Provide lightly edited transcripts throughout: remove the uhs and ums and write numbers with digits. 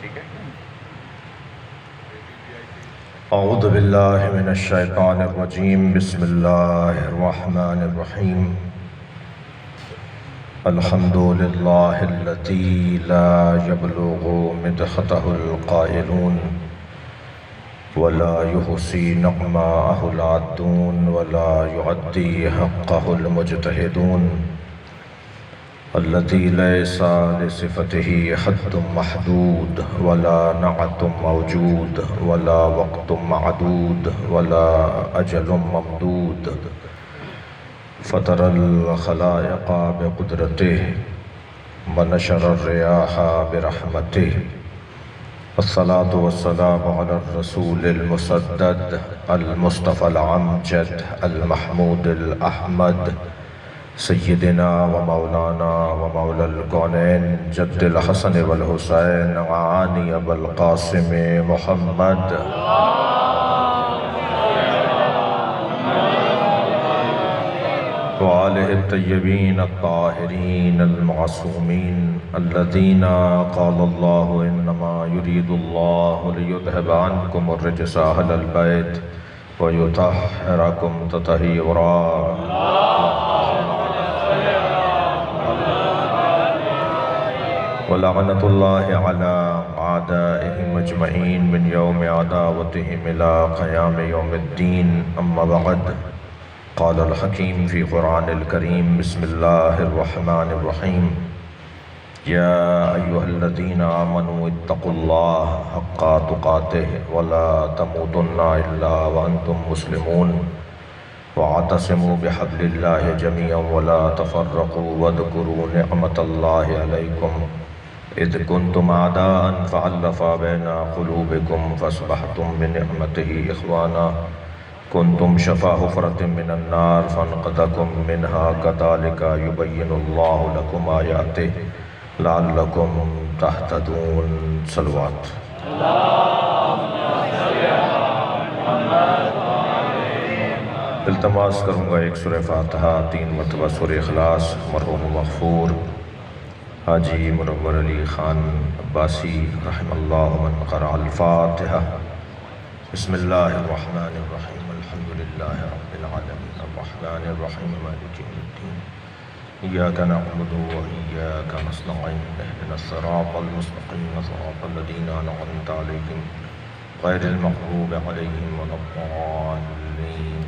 ٹھیک ہے؟ اعوذ باللہ من الشیطان الرجیم، بسم اللہ الرحمن الرحیم۔ الحمد للہ الذی لا یبلغ مدحتہ القائلون ولا يحصي نعماءه العادون ولا يعدي حقه المجتهدون، الذي ليس لصفته حد محدود ولا نعت موجود ولا وقت معدود ولا أجل ممدود، فطر الخلائق بقدرته ونشر الرياح برحمته، الصلاة والسلام على الرسول المسدد المصطفى العمجد المحمود الأحمد، سيدنا ومولانا ومولى الكونين جد الحسن والحسين وعاني أبا القاسم محمد، وآله الطيبين الطاهرين المعصومين الذين قال الله إنما يريد الله ليذهب عنكم الرجس أهل البيت ويطهركم تطهيرا. ولعنة الله على أعدائهم أجمعين من يوم عداوتهم إلى قيام يوم الدين. أما بعد، قال الحكيم في قرآن الكريم، بسم الله الرحمن الرحيم: يا أيها الذين آمنوا اتقوا الله حق تقاته ولا تموتن إلا وأنتم مسلمون، واعتصموا بحبل الله جميعا ولا تفرقوا، واذكروا نعمة الله عليكم إذ كنتم أعداء فألف بين قلوبكم فأصبحتم بنعمته إخوانا، كنتم شفا حفرة من النار فانقذكم منها، كذلك يبين الله لكم آياته لعلكم تهتدون. صلوات. التماس کروں گا ایک سورہ فاتحہ، 3 مرتبہ سورہ اخلاص مرحوم مغفور حاجی منور علی خان عباسی رحم اللہ من قرأ الفاتحہ. بسم اللہ الرحمن الرحیم، الحمد للہ رب العالمین، الرحمن الرحیم، مالک یوم الدین، ایاک نعبد و ایاک نستعین، اہدنا الصراط المستقیم، صراط الذین انعمت علیہم غیر المغضوب علیہم ولا الضالین.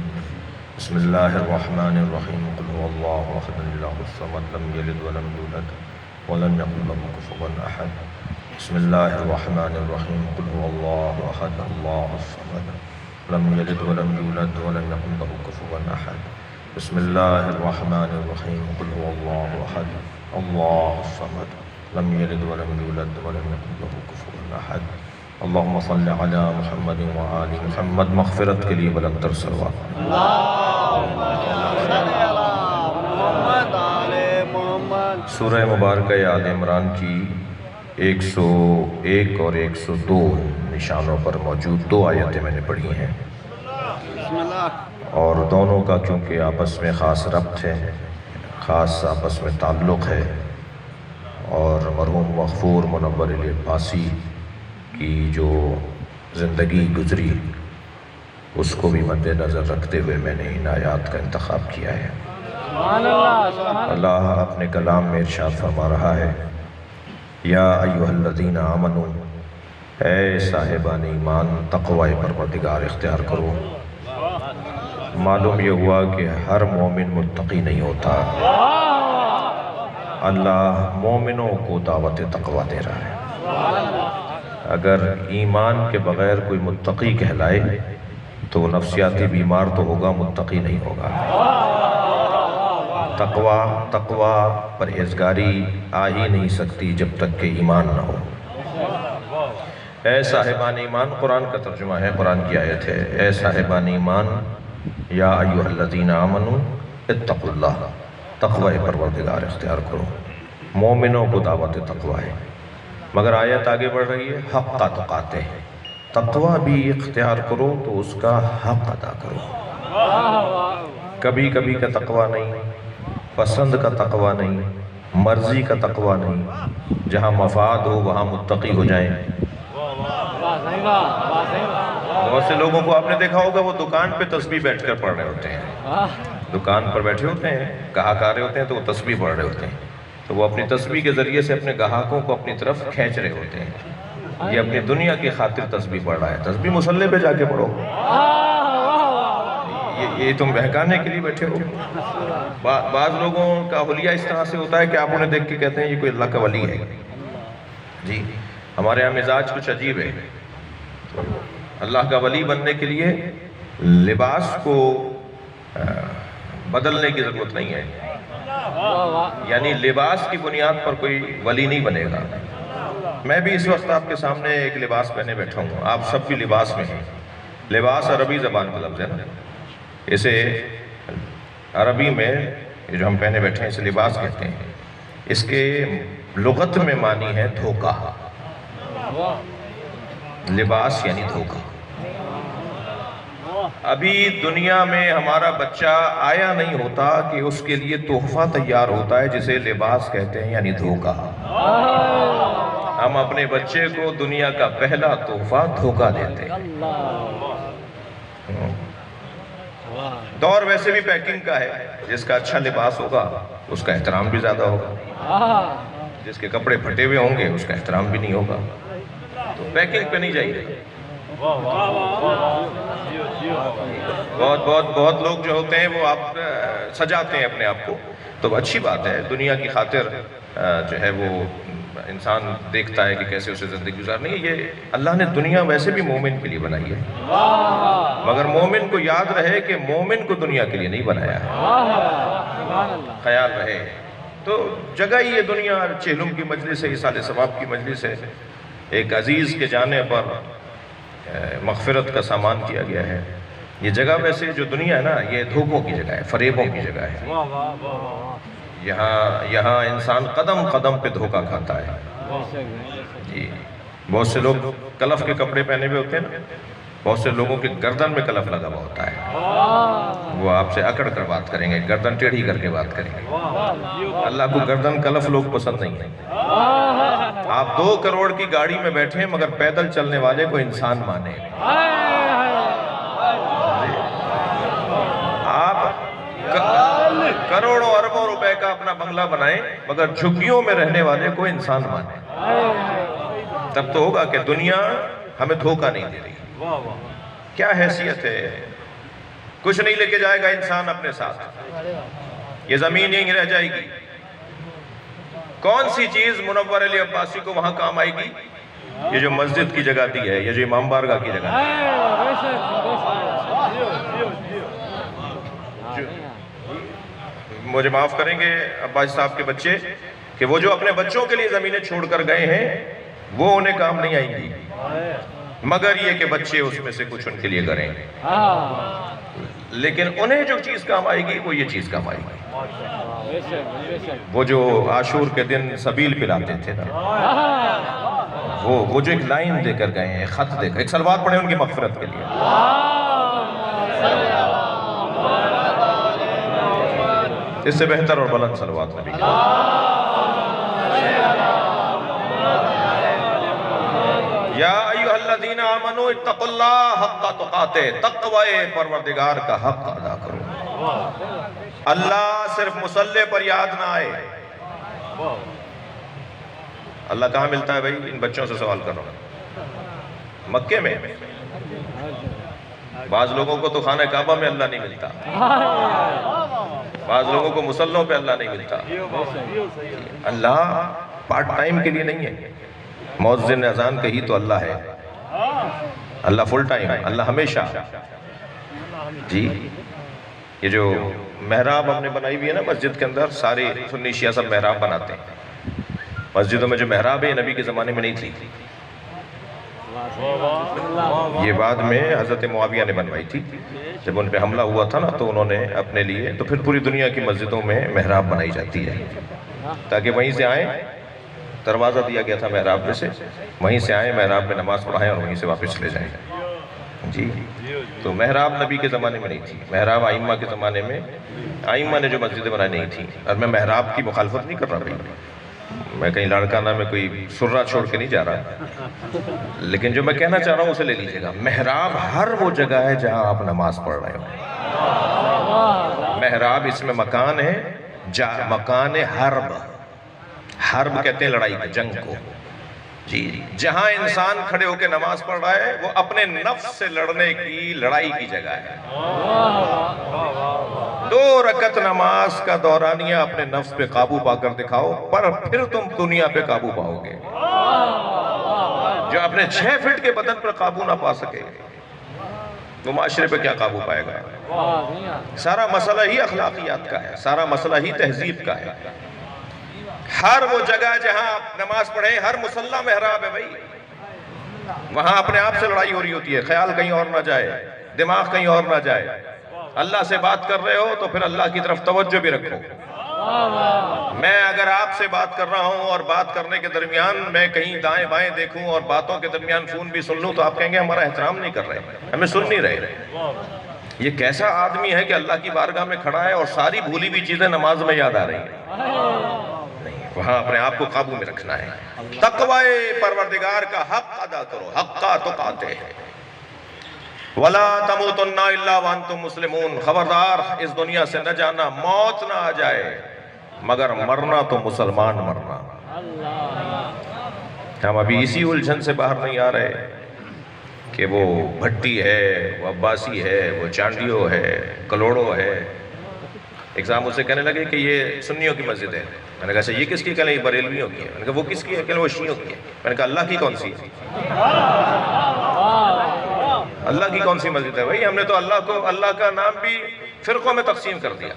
بسم اللہ الرحمن الرحیم، قل هو اللہ احد اللہ الصمد، لم یلد ولم یولد ولم يكن له كفوا احد. بسم اللہ الرحمن الرحیم، قل هو اللہ احد اللہ الصمد، لم یلد ولم یولد ولم يكن له كفوا احد. بسم اللہ الرحمن الرحیم، قل هو اللہ احد اللہ الصمد، لم یلد ولم یولد ولم يكن له كفوا احد. اللہم صل علی محمد وآل محمد. مغفرت کے لیے بلند تر صلوات. سورہ مبارکہ آل عمران کی 101 اور 102 نشانوں پر موجود 2 آیتیں میں نے پڑھی ہیں، اور دونوں کا کیونکہ آپس میں خاص ربط ہے، خاص آپس میں تعلق ہے، اور مرحوم مغفور منور علی عباسی کی جو زندگی گزری اس کو بھی مد نظر رکھتے ہوئے میں نے ان آیات کا انتخاب کیا ہے. اللہ اپنے کلام میں ارشاد فرما رہا ہے: یا ایھا الذین آمنوا، اے صاحبان ایمان، تقوی پروردگار اختیار کرو. معلوم یہ ہوا کہ ہر مومن متقی نہیں ہوتا. اللہ مومنوں کو دعوت تقوی دے رہا ہے. اگر ایمان کے بغیر کوئی متقی کہلائے تو وہ نفسیاتی بیمار تو ہوگا، متقی نہیں ہوگا. تقوی پرہیزگاری آ ہی نہیں سکتی جب تک کہ ایمان نہ ہو. اے صاحبان ایمان، قرآن کا ترجمہ ہے، قرآن کی آیت ہے: اے صاحبان ایمان، یا ایھا الذین آمنوا اتقوا اللہ، تقوی پروردگار اختیار کرو. مومنوں کو دعوت تقوی ہے، مگر آیت آگے بڑھ رہی ہے: حق تقاتے، تقوی بھی اختیار کرو تو اس کا حق ادا کرو. کبھی کبھی کا تقوی نہیں، پسند کا تقوی نہیں، مرضی کا تقوی نہیں. جہاں مفاد ہو وہاں متقی ہو جائیں، بہت سے لوگوں کو آپ نے دیکھا ہوگا وہ دکان پہ تسبیح بیٹھ کر پڑھ رہے ہوتے ہیں، دکان پر بیٹھے ہوتے ہیں، گاہک آ رہے ہوتے ہیں تو وہ تسبیح پڑھ رہے ہوتے ہیں، تو وہ اپنی تسبیح کے ذریعے سے اپنے گاہکوں کو اپنی طرف کھینچ رہے ہوتے ہیں۔ یہ اپنی دنیا کی خاطر تسبیح پڑھ رہا ہے، تسبیح مصلی پہ جا کے پڑھو، یہ تم بہکانے کے لیے بیٹھے ہو۔ بعض لوگوں کا حلیہ اس طرح سے ہوتا ہے کہ آپ انہیں دیکھ کے کہتے ہیں یہ کوئی اللہ کا ولی ہے۔ جی ہمارے یہاں مزاج کچھ عجیب ہے، اللہ کا ولی بننے کے لیے لباس کو بدلنے کی ضرورت نہیں ہے، یعنی لباس کی بنیاد پر کوئی ولی نہیں بنے گا۔ میں بھی اس وقت آپ کے سامنے ایک لباس پہنے بیٹھا ہوں، آپ سب بھی لباس میں ہیں۔ لباس عربی زبان کا لفظ ہے نا، اسے عربی میں یہ جو ہم پہنے بیٹھے ہیں اسے لباس کہتے ہیں۔ اس کے لغت میں معنی ہے دھوکہ، لباس یعنی دھوکہ۔ ابھی دنیا میں ہمارا بچہ آیا نہیں ہوتا کہ اس کے لیے تحفہ تیار ہوتا ہے جسے لباس کہتے ہیں، یعنی دھوکہ۔ ہم اپنے بچے کو دنیا کا پہلا تحفہ دھوکہ دیتے ہیں۔ دور ویسے بھی پیکنگ کا ہے، جس کا اچھا لباس ہوگا اس کا احترام بھی زیادہ ہوگا، جس کے کپڑے پھٹے ہوئے ہوں گے اس کا احترام بھی نہیں ہوگا، تو پیکنگ پہ نہیں جائیے۔ بہت لوگ جو ہوتے ہیں وہ آپ سجاتے ہیں اپنے آپ کو، تو اچھی بات ہے، دنیا کی خاطر جو ہے وہ انسان دیکھتا ہے کہ کیسے اسے زندگی گزارنی ہے۔ یہ اللہ نے دنیا ویسے بھی مومن کے لیے بنائی ہے، مگر مومن کو یاد رہے کہ مومن کو دنیا کے لیے نہیں بنایا ہے، خیال رہے۔ تو جگہ ہی یہ دنیا چہلم کی مجلس ہے، ایصال ثواب کی مجلس ہے، ایک عزیز کے جانے پر مغفرت کا سامان کیا گیا ہے۔ یہ جگہ ویسے جو دنیا ہے نا، یہ دھوکوں کی جگہ ہے، فریبوں کی جگہ ہے۔ یہاں انسان قدم قدم پہ دھوکہ کھاتا ہے۔ جی بہت سے لوگ کلف کے کپڑے پہنے ہوئے ہوتے ہیں نا، بہت سے لوگوں کے گردن میں کلف لگا ہوا ہوتا ہے، وہ آپ سے اکڑ کر بات کریں گے، گردن ٹیڑھی کر کے بات کریں گے۔ اللہ کو گردن کلف لوگ پسند نہیں ہیں۔ آپ 2 کروڑ کی گاڑی میں بیٹھے ہیں مگر پیدل چلنے والے کو انسان مانے، آپ کروڑوں اربوں روپے کا اپنا بنگلہ بنائیں مگر جھگیوں میں رہنے والے کو انسان مانے، تب تو ہوگا کہ دنیا ہمیں دھوکہ نہیں دے رہی۔ کیا حیثیت ہے، کچھ نہیں لے کے جائے گا انسان اپنے ساتھ، یہ زمین یہیں رہ جائے گی۔ کون سی چیز منور علی عباسی کو وہاں کام آئے گی؟ یہ جو مسجد کی جگہ دی ہے، یہ جو امام بارگاہ کی جگہ دی ہے۔ مجھے معاف کریں گے عباسی صاحب کے بچے کہ وہ جو اپنے بچوں کے لیے زمینیں چھوڑ کر گئے ہیں وہ انہیں کام نہیں آئیں گی، مگر یہ کہ بچے اس میں سے کچھ ان کے لیے کریں، لیکن انہیں جو چیز کام آئے گی وہ یہ چیز کام آئے گی۔ وہ جو عاشور کے دن سبیل پلاتے تھے نا، وہ جو ایک لائن دے کر گئے ہیں، ایک خط دے کر، ایک صلوات پڑھیں ان کی مغفرت کے لیے۔ اس سے بہتر اور بلند صلوات نبی کے یا ایھا الذین آمنوا اتقوا اللہ حق تقاتہ، تقوی پروردگار کا حق ادا کرو۔ اللہ صرف مصلی پر یاد نہ آئے۔ اللہ کہاں ملتا ہے بھائی؟ ان بچوں سے سوال کر رہا ہوں، مکے میں۔ بعض لوگوں کو تو خانہ کعبہ میں اللہ نہیں ملتا، بعض لوگوں کو مصلوں پہ اللہ نہیں ملتا۔ اللہ پارٹ ٹائم کے لیے نہیں ہے، مؤذن نے اذان کہی تو اللہ ہے، اللہ فل ٹائم، اللہ ہمیشہ۔ جی یہ جو محراب ہم نے بنائی ہوئی ہے نا مسجد کے اندر، سارے سنی شیعہ سب محراب بناتے ہیں۔ مسجدوں میں جو محراب ہے نبی کے زمانے میں نہیں تھی، یہ بعد میں حضرت معاویہ نے بنوائی تھی۔ جب ان پہ حملہ ہوا تھا نا تو انہوں نے اپنے لیے، تو پھر پوری دنیا کی مسجدوں میں محراب بنائی جاتی ہے تاکہ وہیں سے آئیں، دروازہ دیا گیا تھا محراب میں سے، وہیں سے آئیں، محراب میں نماز پڑھائیں اور وہیں سے واپس لے جائیں۔ جی تو محراب نبی کے زمانے میں نہیں تھی، محراب ائمہ کے زمانے میں، ائمہ نے جو مسجدیں بنائی نہیں تھی۔ اور میں محراب کی مخالفت نہیں کر رہا بھائی، میں کہیں لاڑکانہ میں کوئی سرہ چھوڑ کے نہیں جا رہا، لیکن جو میں کہنا چاہ رہا ہوں اسے لے لیجئے گا۔ محراب ہر وہ جگہ ہے جہاں آپ نماز پڑھ رہے ہو۔ محراب اس میں مکان ہے، مکان حرب، حرب کہتے ہیں لڑائی کو، جنگ کو، جی جہاں انسان کھڑے ہو کے نماز پڑھ رہا ہے وہ اپنے نفس سے لڑنے کی لڑائی کی جگہ ہے۔ 2 رکعت نماز کا دورانیہ اپنے نفس پہ قابو پا کر دکھاؤ، پر پھر تم دنیا پہ قابو پاؤ گے۔ جو اپنے 6 فٹ کے بدن پر قابو نہ پا سکے وہ معاشرے پہ کیا قابو پائے گا؟ سارا مسئلہ ہی اخلاقیات کا ہے، سارا مسئلہ ہی تہذیب کا ہے۔ ہر وہ جگہ جہاں آپ نماز پڑھیں، ہر مصلی محراب ہے بھائی، وہاں اپنے آپ سے لڑائی ہو رہی ہوتی ہے، خیال کہیں اور نہ جائے، دماغ کہیں اور نہ جائے۔ اللہ سے بات کر رہے ہو تو پھر اللہ کی طرف توجہ بھی رکھو۔ میں اگر آپ سے بات کر رہا ہوں اور بات کرنے کے درمیان میں کہیں دائیں بائیں دیکھوں اور باتوں کے درمیان فون بھی سن لوں تو آپ کہیں گے ہمارا احترام نہیں کر رہے، ہمیں سن نہیں رہے۔ یہ کیسا آدمی ہے کہ اللہ کی بارگاہ میں کھڑا ہے اور ساری بھولی بھی چیزیں نماز میں یاد آ رہی ہیں؟ وہاں اپنے آپ کو قابو میں رکھنا ہے۔ تقوی پروردگار کا حق ادا کرو، حق کا تقاتے ہے۔ وَلَا تَمُوتُنَّ إِلَّا وَأَنْتُمْ مُسْلِمُونَ، خبردار اس دنیا سے نہ جانا، موت نہ آ جائے مگر مرنا تو مسلمان مرنا۔ ہم ابھی اسی الجھن سے باہر نہیں آ رہے کہ وہ بھٹی ہے، وہ عباسی ہے، وہ چانڈیو ہے، کلوڑو ہے۔ ایک صاحب مجھ سے کہنے لگے کہ یہ سنیوں کی مسجد ہے۔ میں نے کہا یہ کس کی؟ کہنے یہ بریلویوں کی ہے۔ میں نے کہا وہ کس کی ہے؟ کہنے وہ شیعوں کی ہے۔ میں نے کہا اللہ کی کون سی ہے؟ اللہ کی کون سی مسجد ہے بھائی؟ ہم نے تو اللہ کا نام بھی فرقوں میں تقسیم کر دیا۔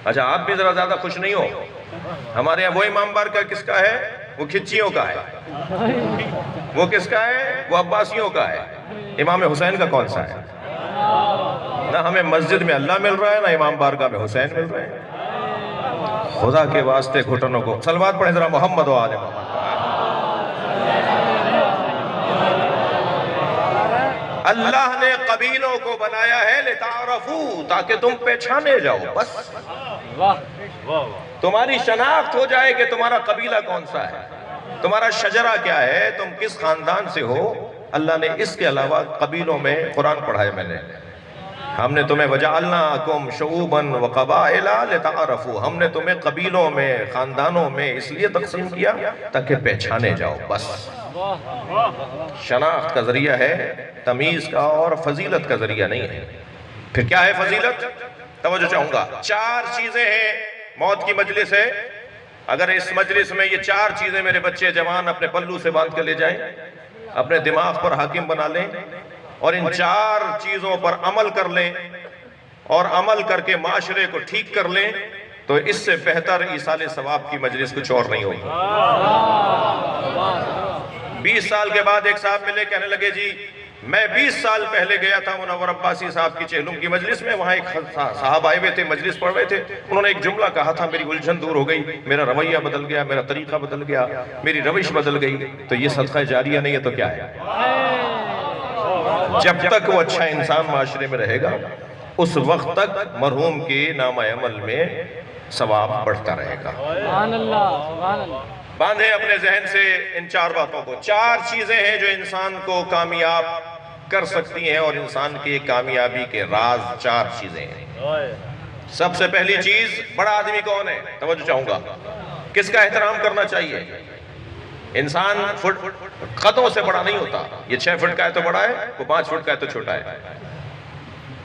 اچھا آپ بھی ذرا زیادہ خوش نہیں ہو؟ ہمارے یہاں وہ امام بارگاہ کس کا ہے؟ وہ کھچیوں کا ہے۔ وہ کس کا ہے؟ وہ عباسیوں کا ہے۔ امام حسین کا کون سا ہے؟ نہ ہمیں مسجد میں اللہ مل رہا ہے، نہ امام بارگاہ میں حسین مل رہے ہیں۔ خدا کے واسطے گھٹنوں کو صلوات پڑھیں ذرا محمد و آل محمد۔ اللہ نے قبیلوں کو بنایا ہے لتعارفوا، تاکہ تم پہچانے جاؤ، بس تمہاری شناخت ہو جائے کہ تمہارا قبیلہ کون سا ہے، تمہارا شجرہ کیا ہے، تم کس خاندان سے ہو۔ اللہ نے اس کے علاوہ قبیلوں میں قرآن پڑھائے میں نے، ہم نے تمہیں وَجَعَلْنَاكُمْ شُعُوبًا وَقَبَائِلَ لِتَعَارَفُوا، ہم نے تمہیں قبیلوں میں، خاندانوں میں اس لیے تقسیم کیا تاکہ پہچانے جاؤ، بس شناخت کا ذریعہ ہے، تمیز کا اور فضیلت کا ذریعہ نہیں ہے۔ پھر کیا ہے فضیلت؟ توجہ چاہوں گا۔ 4 چیزیں ہیں، موت کی مجلس ہے، اگر اس مجلس میں یہ 4 چیزیں میرے بچے جوان اپنے پلو سے باندھ کے لے جائیں، اپنے دماغ پر حاکم بنا لیں اور ان 4 چیزوں پر عمل کر لیں اور عمل کر کے معاشرے کو ٹھیک کر لیں، تو اس سے بہتر ایصال ثواب کی مجلس کچھ اور نہیں ہوگی۔ 20 سال کے بعد ایک صاحب ملے، کہنے لگے جی میں 20 سال پہلے گیا تھا منور عباسی صاحب کی چہلم کی مجلس میں، وہاں ایک صاحب آئے ہوئے تھے، مجلس پڑھ رہے تھے، انہوں نے ایک جملہ کہا تھا، میری الجھن دور ہو گئی، میرا رویہ بدل گیا، میرا طریقہ بدل گیا، میری روش بدل گئی۔ تو یہ صدقہ جاریہ نہیں ہے تو کیا ہے؟ جب تک وہ اچھا انسان معاشرے میں رہے گا اس وقت تک مرحوم کے نامہ عمل میں ثواب بڑھتا رہے گا۔ باندھیں اپنے ذہن سے ان 4 باتوں کو۔ 4 چیزیں ہیں جو انسان کو کامیاب کر سکتی ہیں اور انسان کی کامیابی کے راز 4 چیزیں ہیں۔ سب سے پہلی چیز، بڑا آدمی کون ہے؟ توجہ چاہوں گا، کس کا احترام کرنا چاہیے؟ انسان قدوں سے بڑا نہیں ہوتا، یہ 6 فٹ کا ہے تو بڑا ہے، وہ 5 فٹ کا ہے تو چھوٹا ہے۔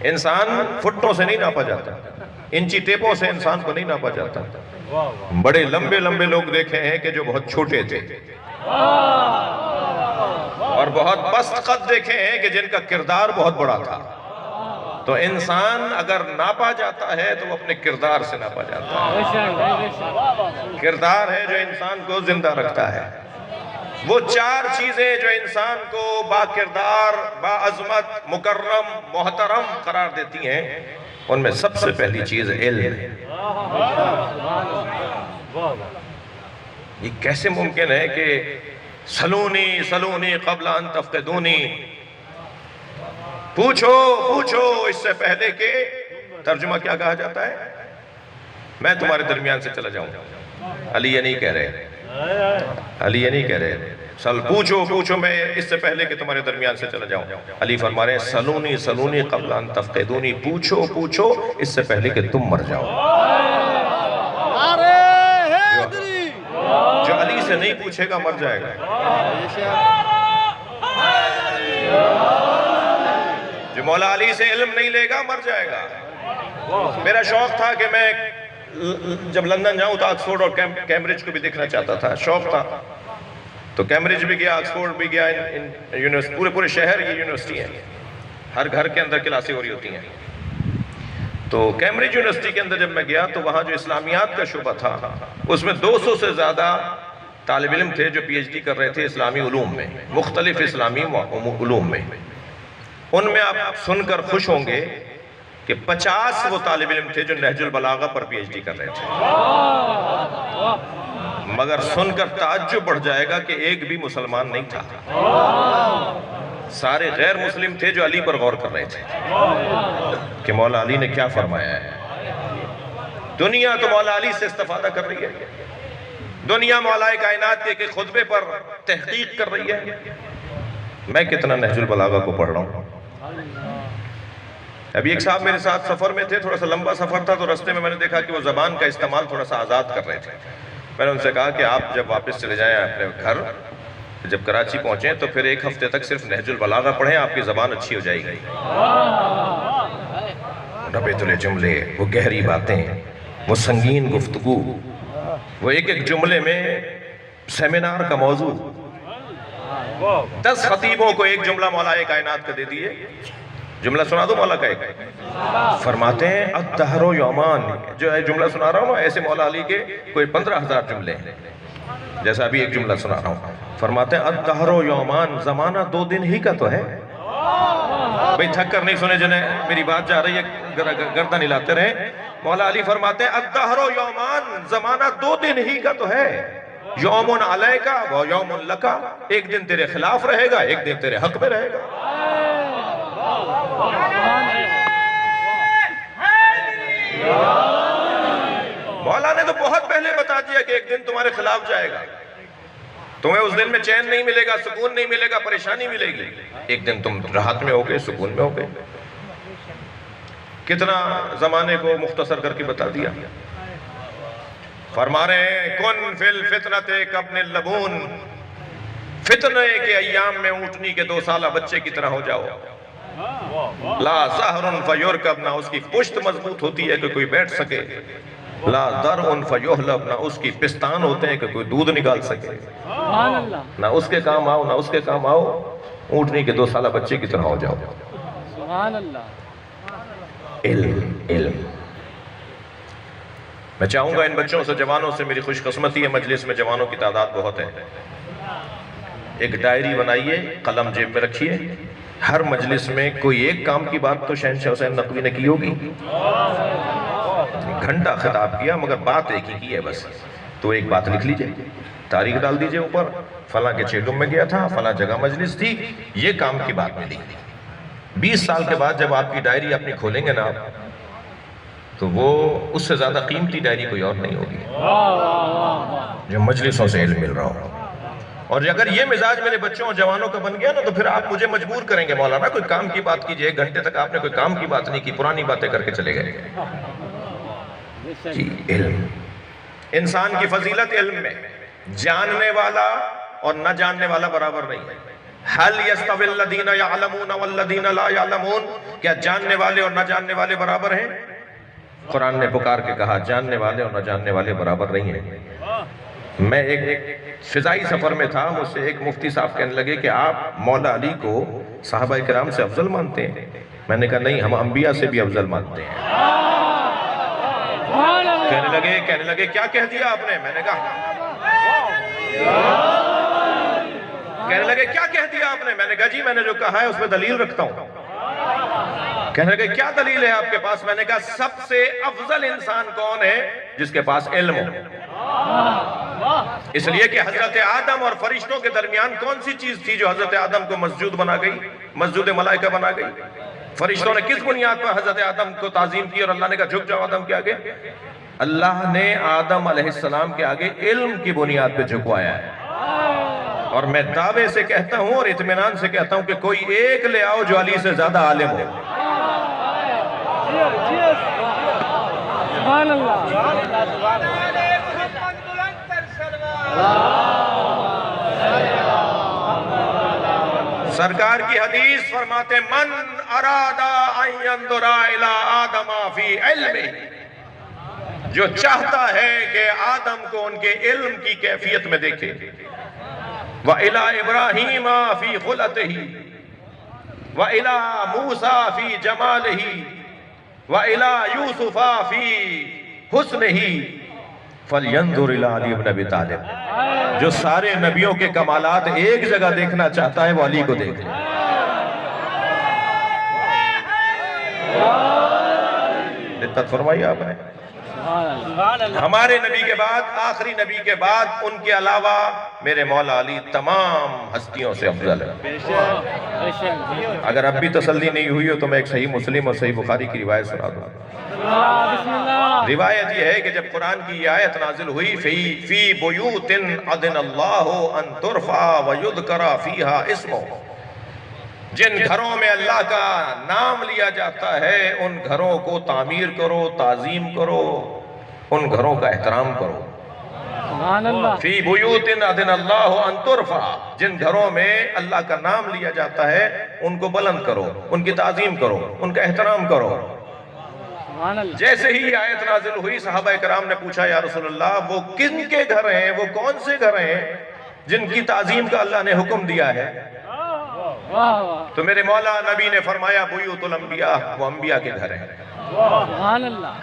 انسان فٹوں سے نہیں ناپا جاتا، انچی ٹیپوں سے انسان کو نہیں ناپا جاتا۔ بڑے لمبے لمبے لوگ دیکھے ہیں کہ جو بہت چھوٹے تھے، اور بہت پست قد دیکھے ہیں کہ جن کا کردار بہت بڑا تھا۔ تو انسان اگر ناپا جاتا ہے تو وہ اپنے کردار سے ناپا جاتا ہے۔ کردار ہے جو انسان کو زندہ رکھتا ہے۔ وہ 4 چیزیں جو انسان کو با کردار، با عظمت، مکرم، محترم قرار دیتی ہیں، ان میں سب سے پہلی چیز علم ہے۔ یہ کیسے ممکن ہے کہ سلونی سلونی قبل ان تفقدونی، پوچھو پوچھو اس سے پہلے کہ، ترجمہ کیا کہا جاتا ہے؟ میں تمہارے درمیان سے چلا جاؤں۔ علی یہ نہیں کہہ رہے، علی یہ نہیں کہہ رہے سل پوچھو پوچھو میں اس سے پہلے کہ تمہارے درمیان سے چلا جاؤں. علی فرما رہے ہیں سلونی سلونی قبل ان تفقدونی، پوچھو پوچھو اس سے پہلے کہ تم مر جاؤ. جو علی سے نہیں پوچھے گا مر جائے گا. جو مولا علی سے علم نہیں لے گا مر جائے گا. میرا شوق تھا کہ میں جب لندن جاؤں تو آکسفورڈ اور کیمبرج کو بھی دیکھنا چاہتا تھا، شوق تھا. تو کیمبرج بھی گیا، آکسفورڈ بھی گیا، پورے شہر یہ یونیورسٹی ہیں، ہر گھر کے اندر کلاسیں ہو رہی ہوتی ہیں. تو کیمبرج یونیورسٹی کے اندر جب میں گیا تو وہاں جو اسلامیات کا شعبہ تھا اس میں 200 سے زیادہ طالب علم تھے جو پی ایچ ڈی کر رہے تھے اسلامی علوم میں، مختلف اسلامی علوم میں. ان میں آپ سن کر خوش ہوں گے کہ 50 وہ طالب علم تھے جو نہج البلاغہ پر پی ایچ ڈی کر رہے تھے. مگر سن کر تعجب بڑھ جائے گا کہ ایک بھی مسلمان نہیں تھا. سارے غیر مسلم تھے جو علی پر غور کر رہے تھے کہ مولا علی نے کیا فرمایا ہے. دنیا تو مولا علی سے استفادہ کر رہی ہے، دنیا مولا کائنات کے خطبے پر تحقیق کر رہی ہے. میں کتنا نہج البلاغہ کو پڑھ رہا ہوں. ابھی ایک صاحب میرے ساتھ سفر میں تھے، تھوڑا سا لمبا سفر تھا، تو رستے میں میں نے دیکھا کہ وہ زبان کا استعمال تھوڑا سا آزاد کر رہے تھے. میں نے ان سے کہا کہ آپ جب واپس چلے جائیں اپنے گھر، جب کراچی پہنچیں تو پھر 1 ہفتے تک صرف نہج البلاغہ پڑھیں، آپ کی زبان اچھی ہو جائے گی. نبے تلے جملے، وہ گہری باتیں، وہ سنگین گفتگو، وہ ایک ایک جملے میں سیمینار کا موضوع. 10 خطیبوں کو ایک جملہ مولا کائنات کا دے دیے. جملہ سنا دو مولا کا ایک. فرماتے ہیں الدہر یومان، جو ہے جملہ سنا رہا ہوں ایسے مولا علی کے کوئی 15,000 جملے ہیں، جیسا ابھی ایک جملہ سنا رہا ہوں. فرماتے ہیں الدہر یومان، زمانہ 2 دن ہی کا تو ہے. بھئی تھک کر نہیں سنے جنہیں میری بات جا رہی ہے، گردن ہلاتے رہیں. مولا علی فرماتے ہیں الدہر یومان، زمانہ 2 دن ہی کا تو ہے. یوم علیکا و یوم لکا، ایک دن تیرے خلاف رہے گا، ایک دن تیرے حق میں رہے گا. مولا نے تو بہت پہلے بتا دیا کہ ایک دن تمہارے خلاف جائے گا. تمہیں اس دن میں چین نہیں ملے گا، سکون نہیں ملے گا، پریشانی ملے گی. ایک دن تم راحت میں ہوگے، سکون میں ہوگے. کتنا زمانے کو مختصر کر کے بتا دیا. فرما رہے ہیں کن فی الفتنۃ کابن اللبون، فتنے کے ایام میں اونٹنی کے 2 سالہ بچے کی طرح ہو جاؤ. لا زہر فیرکب، نہ اس کی پشت مضبوط ہوتی ہے کہ کوئی بیٹھ سکے. لا درع فیحلب، نہ اس کی پستان ہوتے ہیں کہ کوئی دودھ نکال سکے. نہ اس کے کام آؤ، نہ اس کے کام آؤ، اونٹنی کے 2 سالہ بچے کی طرح ہو جاؤ. علم علم. میں چاہوں گا ان بچوں سے، جوانوں سے میری خوش قسمتی ہے، مجلس میں جوانوں کی تعداد بہت ہے. ایک ڈائری بنائیے، قلم جیب میں رکھیے. ہر مجلس میں کوئی ایک کام کی بات تو شہنشاہ حسین نقوی نے کی ہوگی. گھنٹہ خطاب کیا مگر بات ایک ہی کی ہے بس. تو ایک بات لکھ لیجئے، تاریخ ڈال دیجئے اوپر، فلاں کے چیڈم میں گیا تھا، فلاں جگہ مجلس تھی، یہ کام کی بات ملی. 20 سال کے بعد جب آپ کی ڈائری اپنی کھولیں گے نا تو وہ اس سے زیادہ قیمتی ڈائری کوئی اور نہیں ہوگی جو مجلسوں سے علم مل رہا ہو. اور اگر یہ مزاج میرے بچوں اور جوانوں کا بن گیا نا تو پھر آپ مجھے مجبور کریں گے مولانا کوئی کام کی بات کیجئے. 1 گھنٹے تک آپ نے کوئی کام کی بات نہیں کی، پرانی باتیں کر کے چلے گئے. جی علم. انسان کی فضیلت علم میں. جاننے والا اور نہ جاننے والا برابر نہیں ہے. هل يستوي الذين يعلمون والذين لا يعلمون، کیا جاننے والے اور نہ جاننے والے برابر ہیں؟ قرآن نے پکار کے کہا جاننے والے اور نہ جاننے والے برابر نہیں ہیں. میں ایک فضائی سفر میں تھا، مجھ سے ایک مفتی صاحب کہنے لگے کہ آپ مولا علی کو صحابہ کرام سے افضل مانتے ہیں؟ میں نے کہا نہیں، ہم انبیاء سے بھی افضل مانتے ہیں. کہنے لگے کیا کہہ دیا آپ نے؟ میں نے کہا کہنے لگے کیا کہہ دیا آپ نے؟ میں نے کہا جی میں نے جو کہا ہے اس میں دلیل رکھتا ہوں. کہنے لگے کیا دلیل ہے آپ کے پاس؟ میں نے کہا سب سے افضل انسان کون ہے؟ جس کے پاس علم ہو. اس لیے کہ حضرت آدم اور فرشتوں کے درمیان کون سی چیز تھی جو حضرت آدم کو مسجود بنا گئی، مسجود ملائکہ بنا گئی؟ فرشتوں نے کس بنیاد پر حضرت آدم کو تعظیم کی اور اللہ نے کہا جھک جاؤ آدم کے آگے؟ اللہ نے آدم علیہ السلام کے آگے علم کی بنیاد پہ جھکوایا ہے، اور میں دعوے سے کہتا ہوں اور اطمینان سے کہتا ہوں کہ کوئی ایک لے آؤ جو علی سے زیادہ عالم ہو۔ سبحان اللہ۔ سرکار کی حدیث فرماتے من ارادہ ان ينظر الی آدم فی علمہ، جو چاہتا ہے کہ آدم کو ان کے علم کی کیفیت میں دیکھے، وَإِلَىٰ إِبْرَاهِيمَ فِي خُلَتِهِ وَإِلَىٰ مُوسَىٰ فِي جَمَالِهِ وَإِلَىٰ يُوسُفَ فِي حُسْنِهِ فَلْيَنْظُرْ إِلَىٰ عَلِيِّ بْنِ أَبِي طَالِبٍ۔ جو سارے نبیوں کے کمالات ایک جگہ دیکھنا چاہتا ہے وہ علی کو دیکھ لے۔ دقت فرمائی آپ نے؟ ہمارے نبی کے بعد، آخری نبی کے بعد، ان کے علاوہ میرے مولا علی تمام ہستیوں سے افضل ہے۔ اگر اب بھی تسلی نہیں ہوئی ہو تو میں ایک صحیح مسلم اور صحیح بخاری کی روایت سنا دوں۔ روایت یہ ہے کہ جب قرآن کی یہ آیت نازل ہوئی فی بیوت اذن اللہ ان ترفع ویذکر فیہا اسمہ، جن گھروں میں اللہ کا نام لیا جاتا ہے ان گھروں کو تعمیر کرو، تعظیم کرو، ان گھروں کا احترام کرو۔ فی بیوت اذن اللہ ان ترفع، جن گھروں میں اللہ کا نام لیا جاتا ہے ان کو بلند کرو، ان کی تعظیم کرو، ان کا احترام کرو۔ جیسے ہی آیت نازل ہوئی صحابہ کرام نے پوچھا یا رسول اللہ وہ کن کے گھر ہیں، وہ کون سے گھر ہیں جن کی تعظیم کا اللہ نے حکم دیا ہے؟ تو میرے مولا نبی نے فرمایا بیوت الانبیاء، وہ انبیاء کے گھر ہیں۔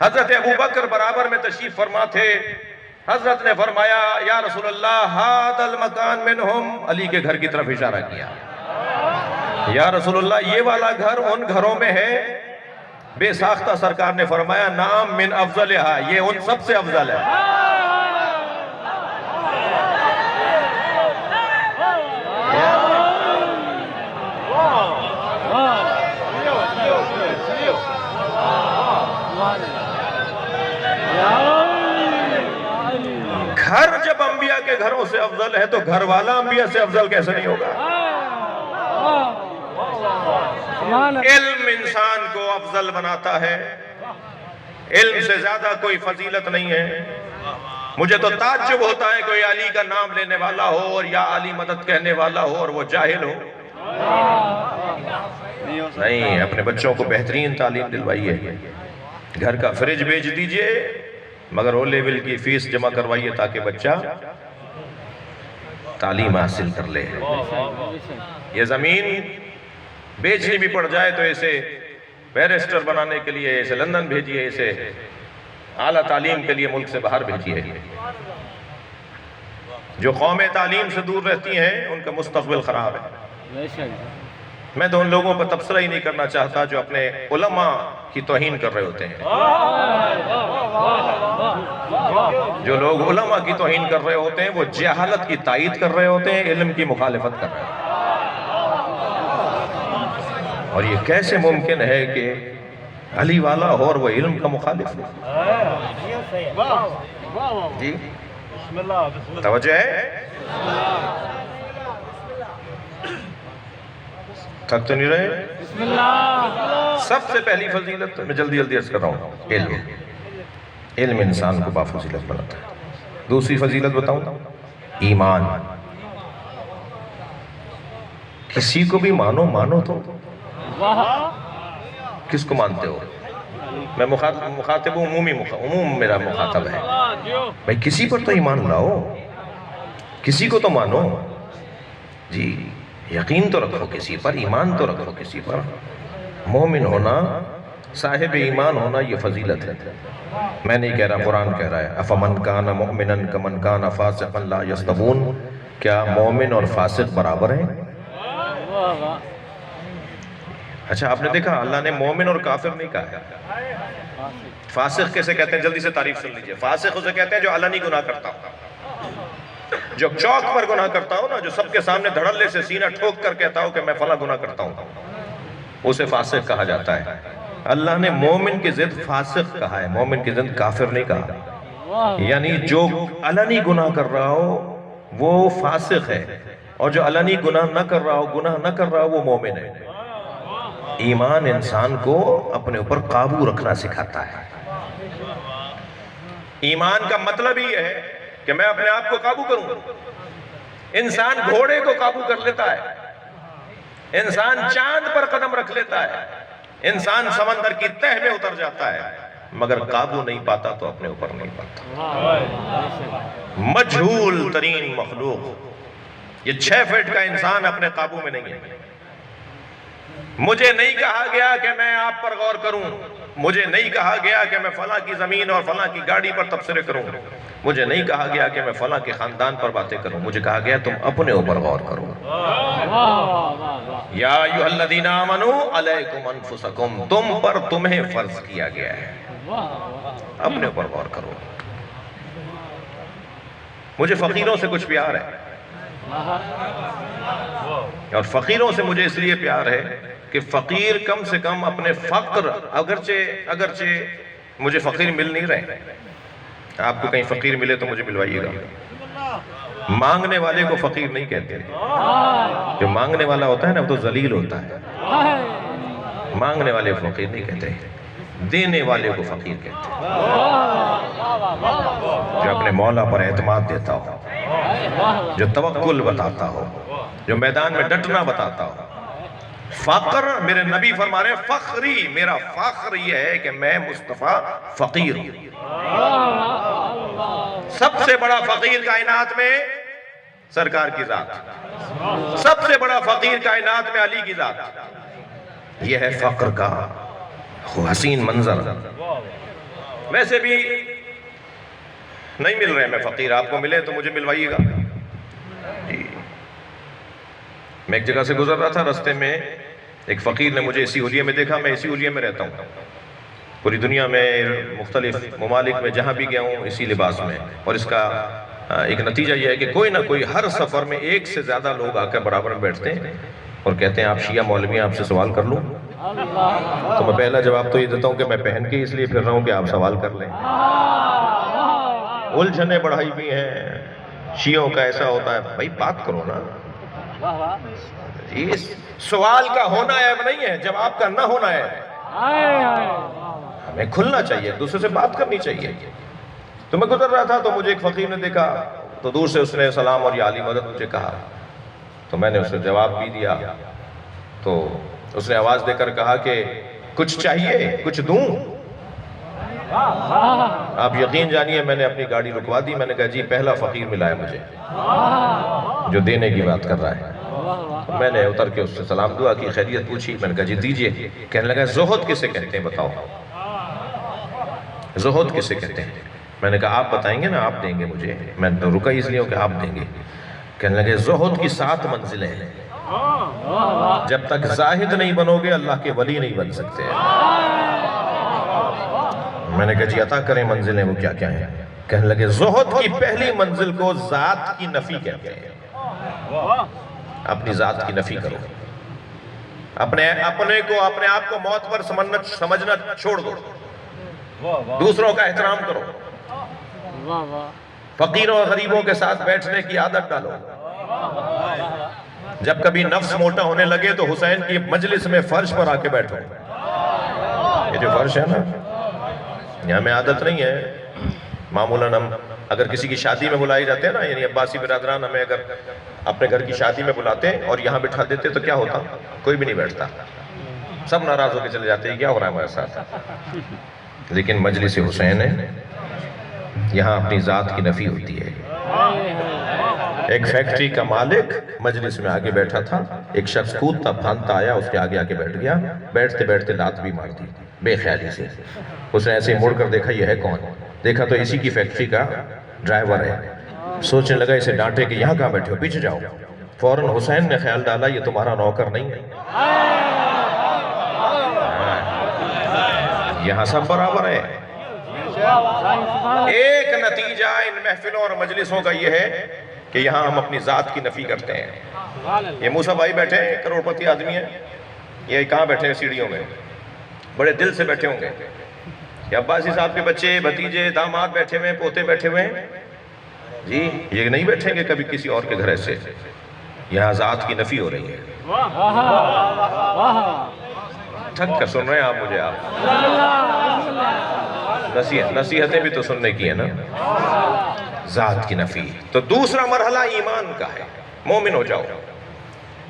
حضرت ابو بکر برابر میں تشریف فرما تھے، حضرت نے فرمایا یا رسول اللہ ھذا المکان منہم، علی کے گھر کی طرف اشارہ کیا، یا رسول اللہ یہ والا گھر ان گھروں میں ہے؟ بے ساختہ سرکار نے فرمایا نام من افضلہا، یہ ان سب سے افضل ہے۔ گھر جب انبیاء کے گھروں سے افضل ہے تو گھر والا انبیاء سے افضل کیسے نہیں ہوگا؟ علم انسان کو افضل بناتا ہے، علم سے زیادہ کوئی فضیلت نہیں ہے۔ مجھے تو تعجب ہوتا ہے کوئی علی کا نام لینے والا ہو اور یا علی مدد کہنے والا ہو اور وہ جاہل ہو۔ نہیں، اپنے بچوں کو بہترین تعلیم دلوائیے، گھر کا فریج بیچ دیجئے مگر او لیول کی فیس جمع کروائیے تاکہ بچہ تعلیم حاصل کر لے۔ یہ زمین بیچنی بھی پڑ جائے تو اسے بیرسٹر بنانے کے لیے اسے لندن بھیجیے، اسے اعلیٰ تعلیم کے لیے ملک سے باہر بھیجیے۔ جو قومیں تعلیم سے دور رہتی ہیں ان کا مستقبل خراب ہے۔ میں تو ان لوگوں پر تبصرہ ہی نہیں کرنا چاہتا جو اپنے علماء کی توہین کر رہے ہوتے ہیں۔ جو لوگ علماء کی توہین کر رہے ہوتے ہیں وہ جہالت کی تائید کر رہے ہوتے ہیں، علم کی مخالفت کر رہے ہیں۔ اور یہ کیسے ممکن ہے کہ علی والا ہو اور وہ علم کا مخالف ہے؟ جی توجہ ہے؟ تھک تو نہیں رہے؟ سب سے پہلی فضیلت میں جلدی عرض کر رہا ہوں، علم۔ علم انسان کو بافضیلت بناتا ہے۔ دوسری فضیلت بتاؤں، ایمان۔ کسی کو بھی مانو تو کس کو مانتے ہو؟ میں مخاطب ہوں، عموم میرا مخاطب ہے بھائی، کسی پر تو ایمان لاؤ، کسی کو تو مانو جی، یقین تو رکھو کسی پر، ایمان تو رکھو کسی پر۔ مومن ہونا، صاحب ایمان ہونا یہ فضیلت ہے۔ میں نہیں کہہ رہا، قرآن کہہ رہا ہے افمن کان مؤمنا کمن کان فاسقا لا یستوون، کیا مومن اور فاسق برابر ہیں؟ اچھا آپ نے دیکھا اللہ نے مومن اور کافر نہیں کہا۔ فاسق کیسے کہتے ہیں؟ جلدی سے تعریف سن لیجئے۔ فاسق اسے کہتے ہیں جو علنی گناہ کرتا ہو، جو چوک پر گناہ کرتا ہو نا، جو سب کے سامنے دھڑلے سے سینہ ٹھوک کر کہتا ہو کہ میں فلاں گناہ کرتا ہوں، اسے فاسق کہا جاتا ہے۔ اللہ نے مومن کی ضد فاسق کہا ہے، مومن کی ضد کافر نہیں کہا. یعنی جو علنی گناہ کر رہا ہو وہ فاسق ہے، اور جو علنی گناہ نہ کر رہا ہو وہ مومن ہے. ایمان انسان کو اپنے اوپر قابو رکھنا سکھاتا ہے. ایمان کا مطلب ہی ہے کہ میں اپنے آپ کو قابو کروں. انسان گھوڑے کو قابو کر لیتا ہے، انسان چاند پر قدم رکھ لیتا ہے، انسان سمندر کی تہ میں اتر جاتا ہے، مگر قابو نہیں پاتا تو اپنے اوپر نہیں پاتا. مجہول ترین مخلوق، یہ 6 فٹ کا انسان اپنے قابو میں نہیں ہے. مجھے نہیں کہا گیا کہ میں آپ پر غور کروں، مجھے نہیں کہا گیا کہ میں فلاں کی زمین اور فلاں کی گاڑی پر تبصرے کروں، مجھے نہیں کہا گیا کہ میں فلاں کے خاندان پر باتیں کروں. مجھے کہا گیا تم اپنے اوپر غور کرو. یا ایھا الذین آمنوا علیکم انفسکم، تم پر تمہیں فرض کیا گیا ہے، اپنے اوپر غور کرو. مجھے فقیروں سے کچھ پیار ہے، اور فقیروں سے مجھے اس لیے پیار ہے کہ فقیر کم سے کم اپنے فقر، اگرچہ مجھے فقیر مل نہیں رہے، آپ کو کہیں فقیر ملے تو مجھے ملوائیے گا. مانگنے والے کو فقیر نہیں کہتے، جو مانگنے والا ہوتا ہے نا وہ تو ذلیل ہوتا ہے. مانگنے والے کو فقیر نہیں کہتے، دینے والے کو فقیر کہتے ہیں. جو اپنے مولا پر اعتماد دیتا ہو، جو توکل بتاتا ہو، جو میدان میں ڈٹنا بتاتا ہو. فقر، میرے نبی فرما رہے ہیں فخری، میرا فخر یہ ہے کہ میں مصطفیٰ فقیر ہوں. سب سے بڑا فقیر کائنات میں سرکار کی ذات، سب سے بڑا فقیر کائنات میں علی کی ذات. یہ ہے فقر کا حسین منظر. ویسے بھی نہیں مل رہے میں فقیر، آپ کو ملے تو مجھے ملوائیے گا. جی، میں ایک جگہ سے گزر رہا تھا، رستے میں ایک فقیر نے مجھے اسی حلیے میں دیکھا. میں اسی حلیے میں رہتا ہوں، پوری دنیا میں مختلف ممالک میں جہاں بھی گیا ہوں اسی لباس میں. اور اس کا ایک نتیجہ یہ ہے کہ کوئی نہ کوئی ہر سفر میں ایک سے زیادہ لوگ آ کر برابر میں بیٹھتے ہیں اور کہتے ہیں آپ شیعہ مولوی ہیں، آپ سے سوال کر لوں. تو میں پہلا جواب تو یہ دیتا ہوں کہ میں پہن کے اس لیے پھر رہا ہوں کہ آپ سوال کر لیں. الجھنیں بڑھائی بھی ہیں، شیعوں کا ایسا ہوتا ہے. بھائی بات کرو نا. سوال کا ہونا عیب نہیں ہے، جواب کا نہ ہونا ہے. ہمیں کھلنا چاہیے، دوسرے سے بات کرنی چاہیے. تو میں گزر رہا تھا تو مجھے ایک فقیر نے دیکھا، تو دور سے اس نے سلام اور یا علی مدد مجھے کہا. تو میں نے اسے جواب بھی دیا. تو اس نے آواز دے کر کہا کہ کچھ چاہیے، کچھ دوں؟ آپ یقین جانیے میں نے اپنی گاڑی رکوا دی. میں نے کہا جی پہلا فقیر ملا ہے مجھے جو دینے کی بات کر رہا ہے. میں نے اتر کے اس سے سلام دعا کی، خیریت پوچھی. میں نے کہا جی دیجئے. کہنے لگا زہد کسے کہتے ہیں بتاؤ، زہد کسے کہتے ہیں؟ میں نے کہا آپ بتائیں گے نا، آپ دیں گے مجھے. میں رکا اس لیے ہوں کہ آپ دیں گے. کہنے لگے زہد کی 7 منزلیں ہیں، جب تک زاہد نہیں بنو گے اللہ کے ولی نہیں بن سکتے. میں نے کہا جی عطا کریں منزلیں، وہ کیا کیا ہیں؟ کہنے لگے زہد کی پہلی منزل کو ذات کی نفی کہتے ہیں. اپنی ذات کی نفی کرو، اپنے کو، اپنے آپ کو موت پر سمجھنا چھوڑ دو، دوسروں کا احترام کرو، فقیروں اور غریبوں کے ساتھ بیٹھنے کی عادت ڈالو. جب کبھی نفس موٹا ہونے لگے تو حسین کی مجلس میں فرش پر آ کے بیٹھو. یہ جو فرش ہے نا، یہاں میں عادت نہیں ہے. معمولاً ہم اگر کسی کی شادی میں بلائے جاتے ہیں نا، یعنی عباسی برادران ہمیں اگر اپنے گھر کی شادی میں بلاتے اور یہاں بٹھا دیتے تو کیا ہوتا؟ کوئی بھی نہیں بیٹھتا، سب ناراض ہو کے چلے جاتے ہیں کیا ہو رہا ہے ہمارے ساتھ. لیکن مجلس حسین ہے، یہاں اپنی ذات کی نفی ہوتی ہے. ایک فیکٹری کا مالک مجلس میں آگے بیٹھا تھا، ایک شخص کودتا پھاندتا آیا، اس کے آگے آگے بیٹھ گیا. بیٹھتے بیٹھتے لات بھی مار دی بے خیالی سے. اس نے ایسے ہی مڑ کر دیکھا یہ ہے کون؟ دیکھا تو اسی کی فیکٹری کا ڈرائیور ہے. سوچنے لگا اسے ڈانٹے کہ یہاں کہاں بیٹھے ہو، پیچھے جاؤ. فوراً حسین نے خیال ڈالا یہ تمہارا نوکر نہیں ہے، یہاں سب برابر ہے. ایک نتیجہ ان محفلوں اور مجلسوں کا یہ ہے کہ یہاں ہم اپنی ذات کی نفی کرتے ہیں. یہ موسیٰ بھائی بیٹھے ہیں، کروڑپتی آدمی ہیں، یہ کہاں بیٹھے ہیں؟ سیڑھیوں میں. بڑے دل سے بیٹھے ہوں گے کہ عباسی صاحب کے بچے، بھتیجے، داماد بیٹھے ہوئے ہیں، پوتے بیٹھے ہوئے ہیں، جی یہ نہیں بیٹھیں گے کبھی کسی اور کے گھر ایسے. یہاں ذات کی نفی ہو رہی ہے. تھک کر سن رہے ہیں آپ مجھے؟ آپ نصیحتیں بھی تو سننے کی ہیں نا. ذات کی نفی. تو دوسرا مرحلہ ایمان کا ہے. مومن ہو جاؤ.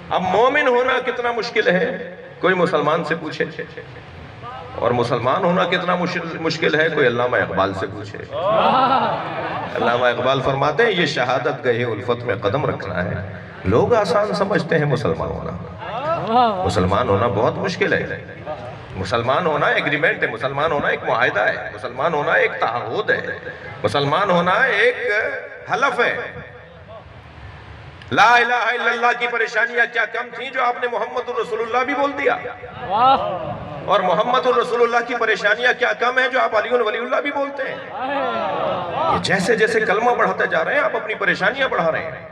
اب مومن ہونا کتنا مشکل ہے کوئی مسلمان سے پوچھے، اور مسلمان ہونا کتنا مشکل ہے کوئی علامہ اقبال سے پوچھے. علامہ اقبال فرماتے ہیں یہ شہادت گہے الفت میں قدم رکھنا ہے. لوگ آسان سمجھتے ہیں مسلمان ہونا. مسلمان ہونا بہت مشکل ہے. مسلمان ہونا ایگریمنٹ ہے، مسلمان ہونا ایک معاہدہ ہے، مسلمان ہونا ایک تعہد ہے، مسلمان ہونا ایک حلف ہے. لا الہ الا اللہ کی پریشانیاں کیا کم تھیں جو آپ نے محمد الرسول اللہ بھی بول دیا، اور محمد الرسول اللہ کی پریشانیاں کیا کم ہیں جو آپ علی ولی اللہ بھی بولتے ہیں. یہ جیسے جیسے کلمہ بڑھاتے جا رہے ہیں آپ اپنی پریشانیاں بڑھا رہے ہیں.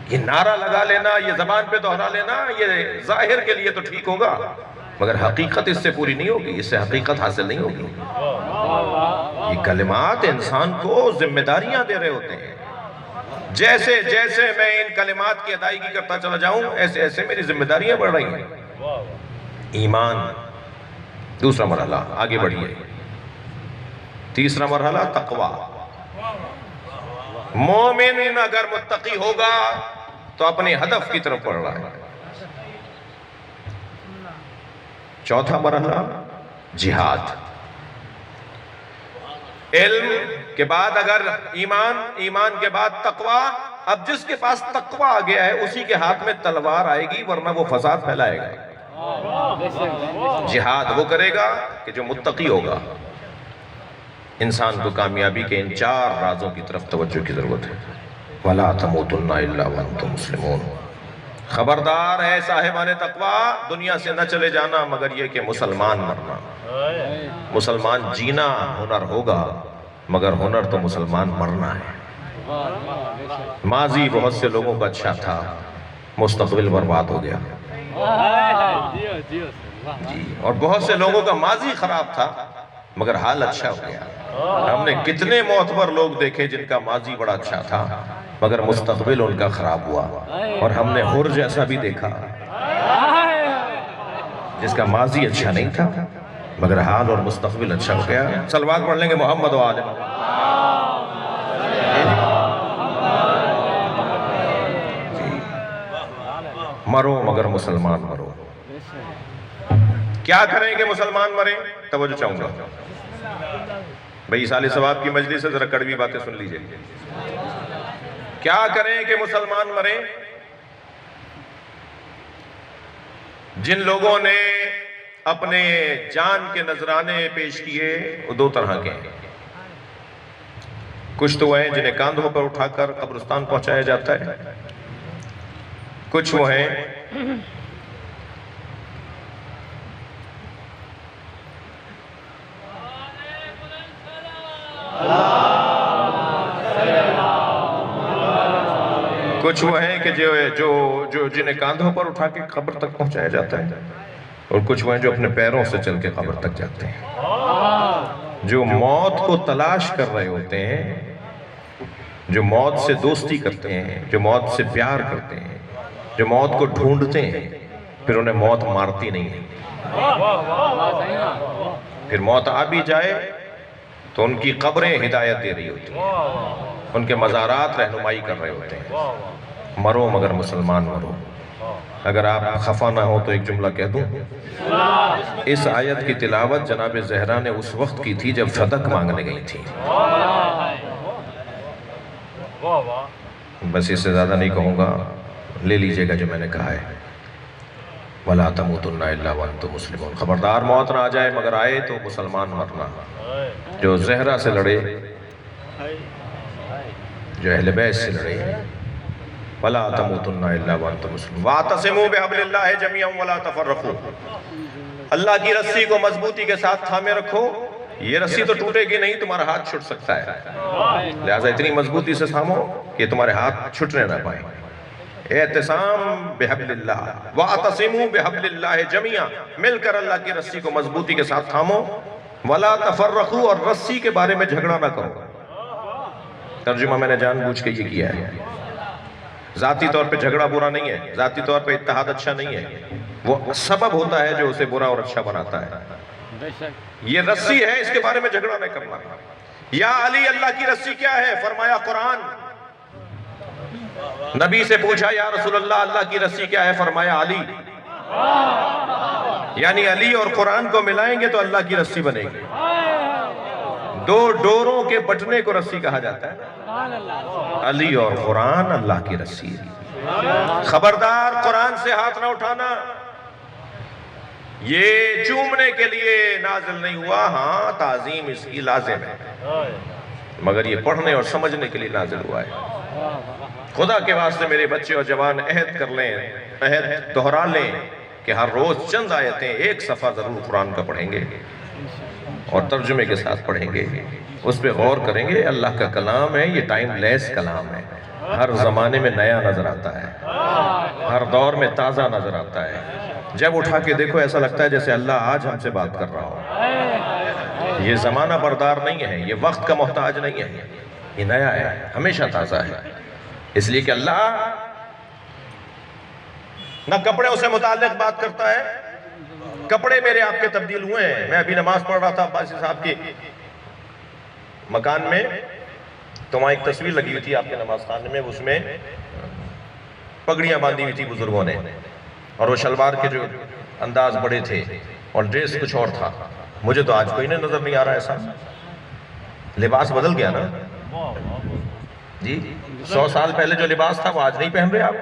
یہ نعرہ لگا لینا، یہ زبان پہ دہرا لینا، یہ ظاہر کے لیے تو ٹھیک ہوگا مگر حقیقت اس سے پوری نہیں ہوگی، اس سے حقیقت حاصل نہیں ہوگی. یہ کلمات انسان کو ذمہ داریاں دے رہے ہوتے ہیں. جیسے جیسے میں ان کلمات کی ادائیگی کرتا چلا جاؤں ایسے ایسے میری ذمہ داریاں بڑھ رہی ہیں. ایمان دوسرا مرحلہ. آگے بڑھیے. تیسرا مرحلہ تقوی. مومن اگر متقی ہوگا تو اپنے ہدف کی طرف بڑھ رہا ہے. چوتھا مرحلہ جہاد. علم کے بعد اگر ایمان، ایمان کے بعد تقوی. اب جس کے پاس تقوی آ گیا ہے اسی کے ہاتھ میں تلوار آئے گی ورنہ وہ فساد پھیلائے گا. جہاد وہ کرے گا کہ جو متقی ہوگا. انسان کو کامیابی کے ان 4 رازوں کی طرف توجہ کی ضرورت ہے. وَلَا تَمُوتُنَّ إِلَّا وَأَنْتُمْ مُسْلِمُونَ. خبردار ہے صاحبان تقوی، دنیا سے نہ چلے جانا مگر یہ کہ مسلمان مرنا. مسلمان جینا ہنر ہوگا مگر ہنر تو مسلمان مرنا ہے. ماضی بہت سے لوگوں کا اچھا تھا، مستقبل برباد ہو گیا. جی اور بہت سے لوگوں کا ماضی خراب تھا مگر حال اچھا ہو گیا. ہم نے کتنے معتبر لوگ دیکھے جن کا ماضی بڑا اچھا تھا مگر مستقبل ان کا خراب ہوا. اور ہم نے حر جیسا بھی دیکھا جس کا ماضی اچھا نہیں تھا مگر حال اور مستقبل اچھا ہو گیا. صلوات پڑھ لیں گے محمد و آل محمد. مرو مگر مسلمان مرو. کیا کریں کہ مسلمان مریں؟ توجہ چاہوں گا بھئی سال ثواب کی مجلس سے ذرا کڑوی باتیں سن لیجئے. کیا کریں کہ مسلمان مریں؟ جن لوگوں نے اپنے جان کے نذرانے پیش کیے وہ 2 طرح کے ہیں. کچھ تو وہ ہیں جنہیں کاندھوں پر اٹھا کر قبرستان پہنچایا جاتا ہے. کچھ وہ ہیں کہ جو جنہیں کاندھوں پر اٹھا کے قبر تک پہنچایا جاتا ہے، اور کچھ وہ ہیں جو اپنے پیروں سے چل کے قبر تک جاتے ہیں. جو موت کو تلاش کر رہے ہوتے ہیں، جو موت سے دوستی کرتے ہیں، جو موت سے پیار کرتے ہیں، جو موت کو ڈھونڈتے ہیں، پھر انہیں موت مارتی نہیں ہے. پھر موت آ بھی جائے تو ان کی قبریں ہدایت دے رہی ہوتی ہیں، ان کے مزارات رہنمائی کر رہے ہوتے ہیں. مرو مگر مسلمان مرو. اگر آپ خفا نہ ہو تو ایک جملہ کہہ دوں. اس آیت کی تلاوت جناب زہرا نے اس وقت کی تھی جب صدق مانگنے گئی تھی. بس اس سے زیادہ نہیں کہوں گا، لے لیجئے گا جو میں نے کہا ہے. وَلَا تَمُوتُنَّ إِلَّا وَأَنْتُمْ مُسْلِمُونَ. خبردار موت نہ آ جائے مگر آئے تو مسلمان مرنا. جو زہرا سے لڑے، جو اہل بیت سے لڑے. وَلَا تَمُوتُنَّ إِلَّا وَأَنْتُمْ مُسْلِمُونَ. وَاعْتَصِمُوا بِحَبْلِ اللَّهِ جَمِيعًا وَلَا تَفَرَّقُوا. اللہ کی رسی کو مضبوطی کے ساتھ تھامے رکھو. یہ رسی تو ٹوٹے گی نہیں، تمہارا ہاتھ چھٹ سکتا ہے، لہٰذا اتنی مضبوطی سے تھامو کہ تمہارے ہاتھ چھٹنے نہ پائیں. اعتصام بحبل اللہ واعتصموا بحبل اللہ جمیعا، مل کر اللہ کی رسی کو مضبوطی کے ساتھ تھامو، ولا تفرقوا، اور رسی کے بارے میں جھگڑا نہ کرو۔ ترجمہ میں نے جان بوجھ کے یہ کیا ہے۔ ذاتی طور پہ جھگڑا برا نہیں ہے، ذاتی طور پہ اتحاد اچھا نہیں ہے، وہ سبب ہوتا ہے جو اسے برا اور اچھا بناتا ہے۔ یہ رسی ہے، اس کے بارے میں جھگڑا نہیں کرنا۔ یا علی، اللہ کی رسی کیا ہے؟ فرمایا قرآن۔ نبی سے پوچھا یا رسول اللہ، اللہ کی رسی کیا ہے؟ فرمایا علی۔ یعنی علی اور قرآن کو ملائیں گے تو اللہ کی رسی بنے گی۔ دو ڈوروں کے بٹنے کو رسی کہا جاتا ہے، علی اور قرآن اللہ کی رسی۔ خبردار قرآن سے ہاتھ نہ اٹھانا۔ یہ چومنے کے لیے نازل نہیں ہوا، ہاں تعظیم اس کی لازم ہے، مگر یہ پڑھنے اور سمجھنے کے لیے نازل ہوا ہے۔ خدا کے واسطے میرے بچے اور جوان عہد کر لیں، عہد دہرا لیں کہ ہر روز چند آیتیں، ایک صفحہ ضرور قرآن کا پڑھیں گے اور ترجمے کے ساتھ پڑھیں گے، اس پہ غور کریں گے۔ اللہ کا کلام ہے، یہ ٹائم لیس کلام ہے، ہر زمانے میں نیا نظر آتا ہے، ہر دور میں تازہ نظر آتا ہے۔ جب اٹھا کے دیکھو ایسا لگتا ہے جیسے اللہ آج ہم سے بات کر رہا ہو۔ یہ زمانہ بردار نہیں ہے، یہ وقت کا محتاج نہیں ہے، یہ نیا ہے، ہمیشہ تازہ ہے۔ اس لیے کہ اللہ نہ کپڑے اسے متعلق بات کرتا ہے، کپڑے میرے آپ کے تبدیل ہوئے ہیں۔ میں ابھی نماز پڑھ رہا تھا عباسی صاحب کی مکان میں، تو وہاں ایک تصویر لگی ہوئی تھی آپ کے نماز خانے میں، اس میں پگڑیاں باندھی ہوئی تھی بزرگوں نے، اور وہ شلوار کے جو انداز بڑے تھے اور ڈریس کچھ اور تھا۔ مجھے تو آج کوئی نظر نہیں آ رہا ایسا۔ لباس بدل گیا نا جی، 100 سال پہلے جو لباس تھا وہ آج نہیں پہن رہے آپ،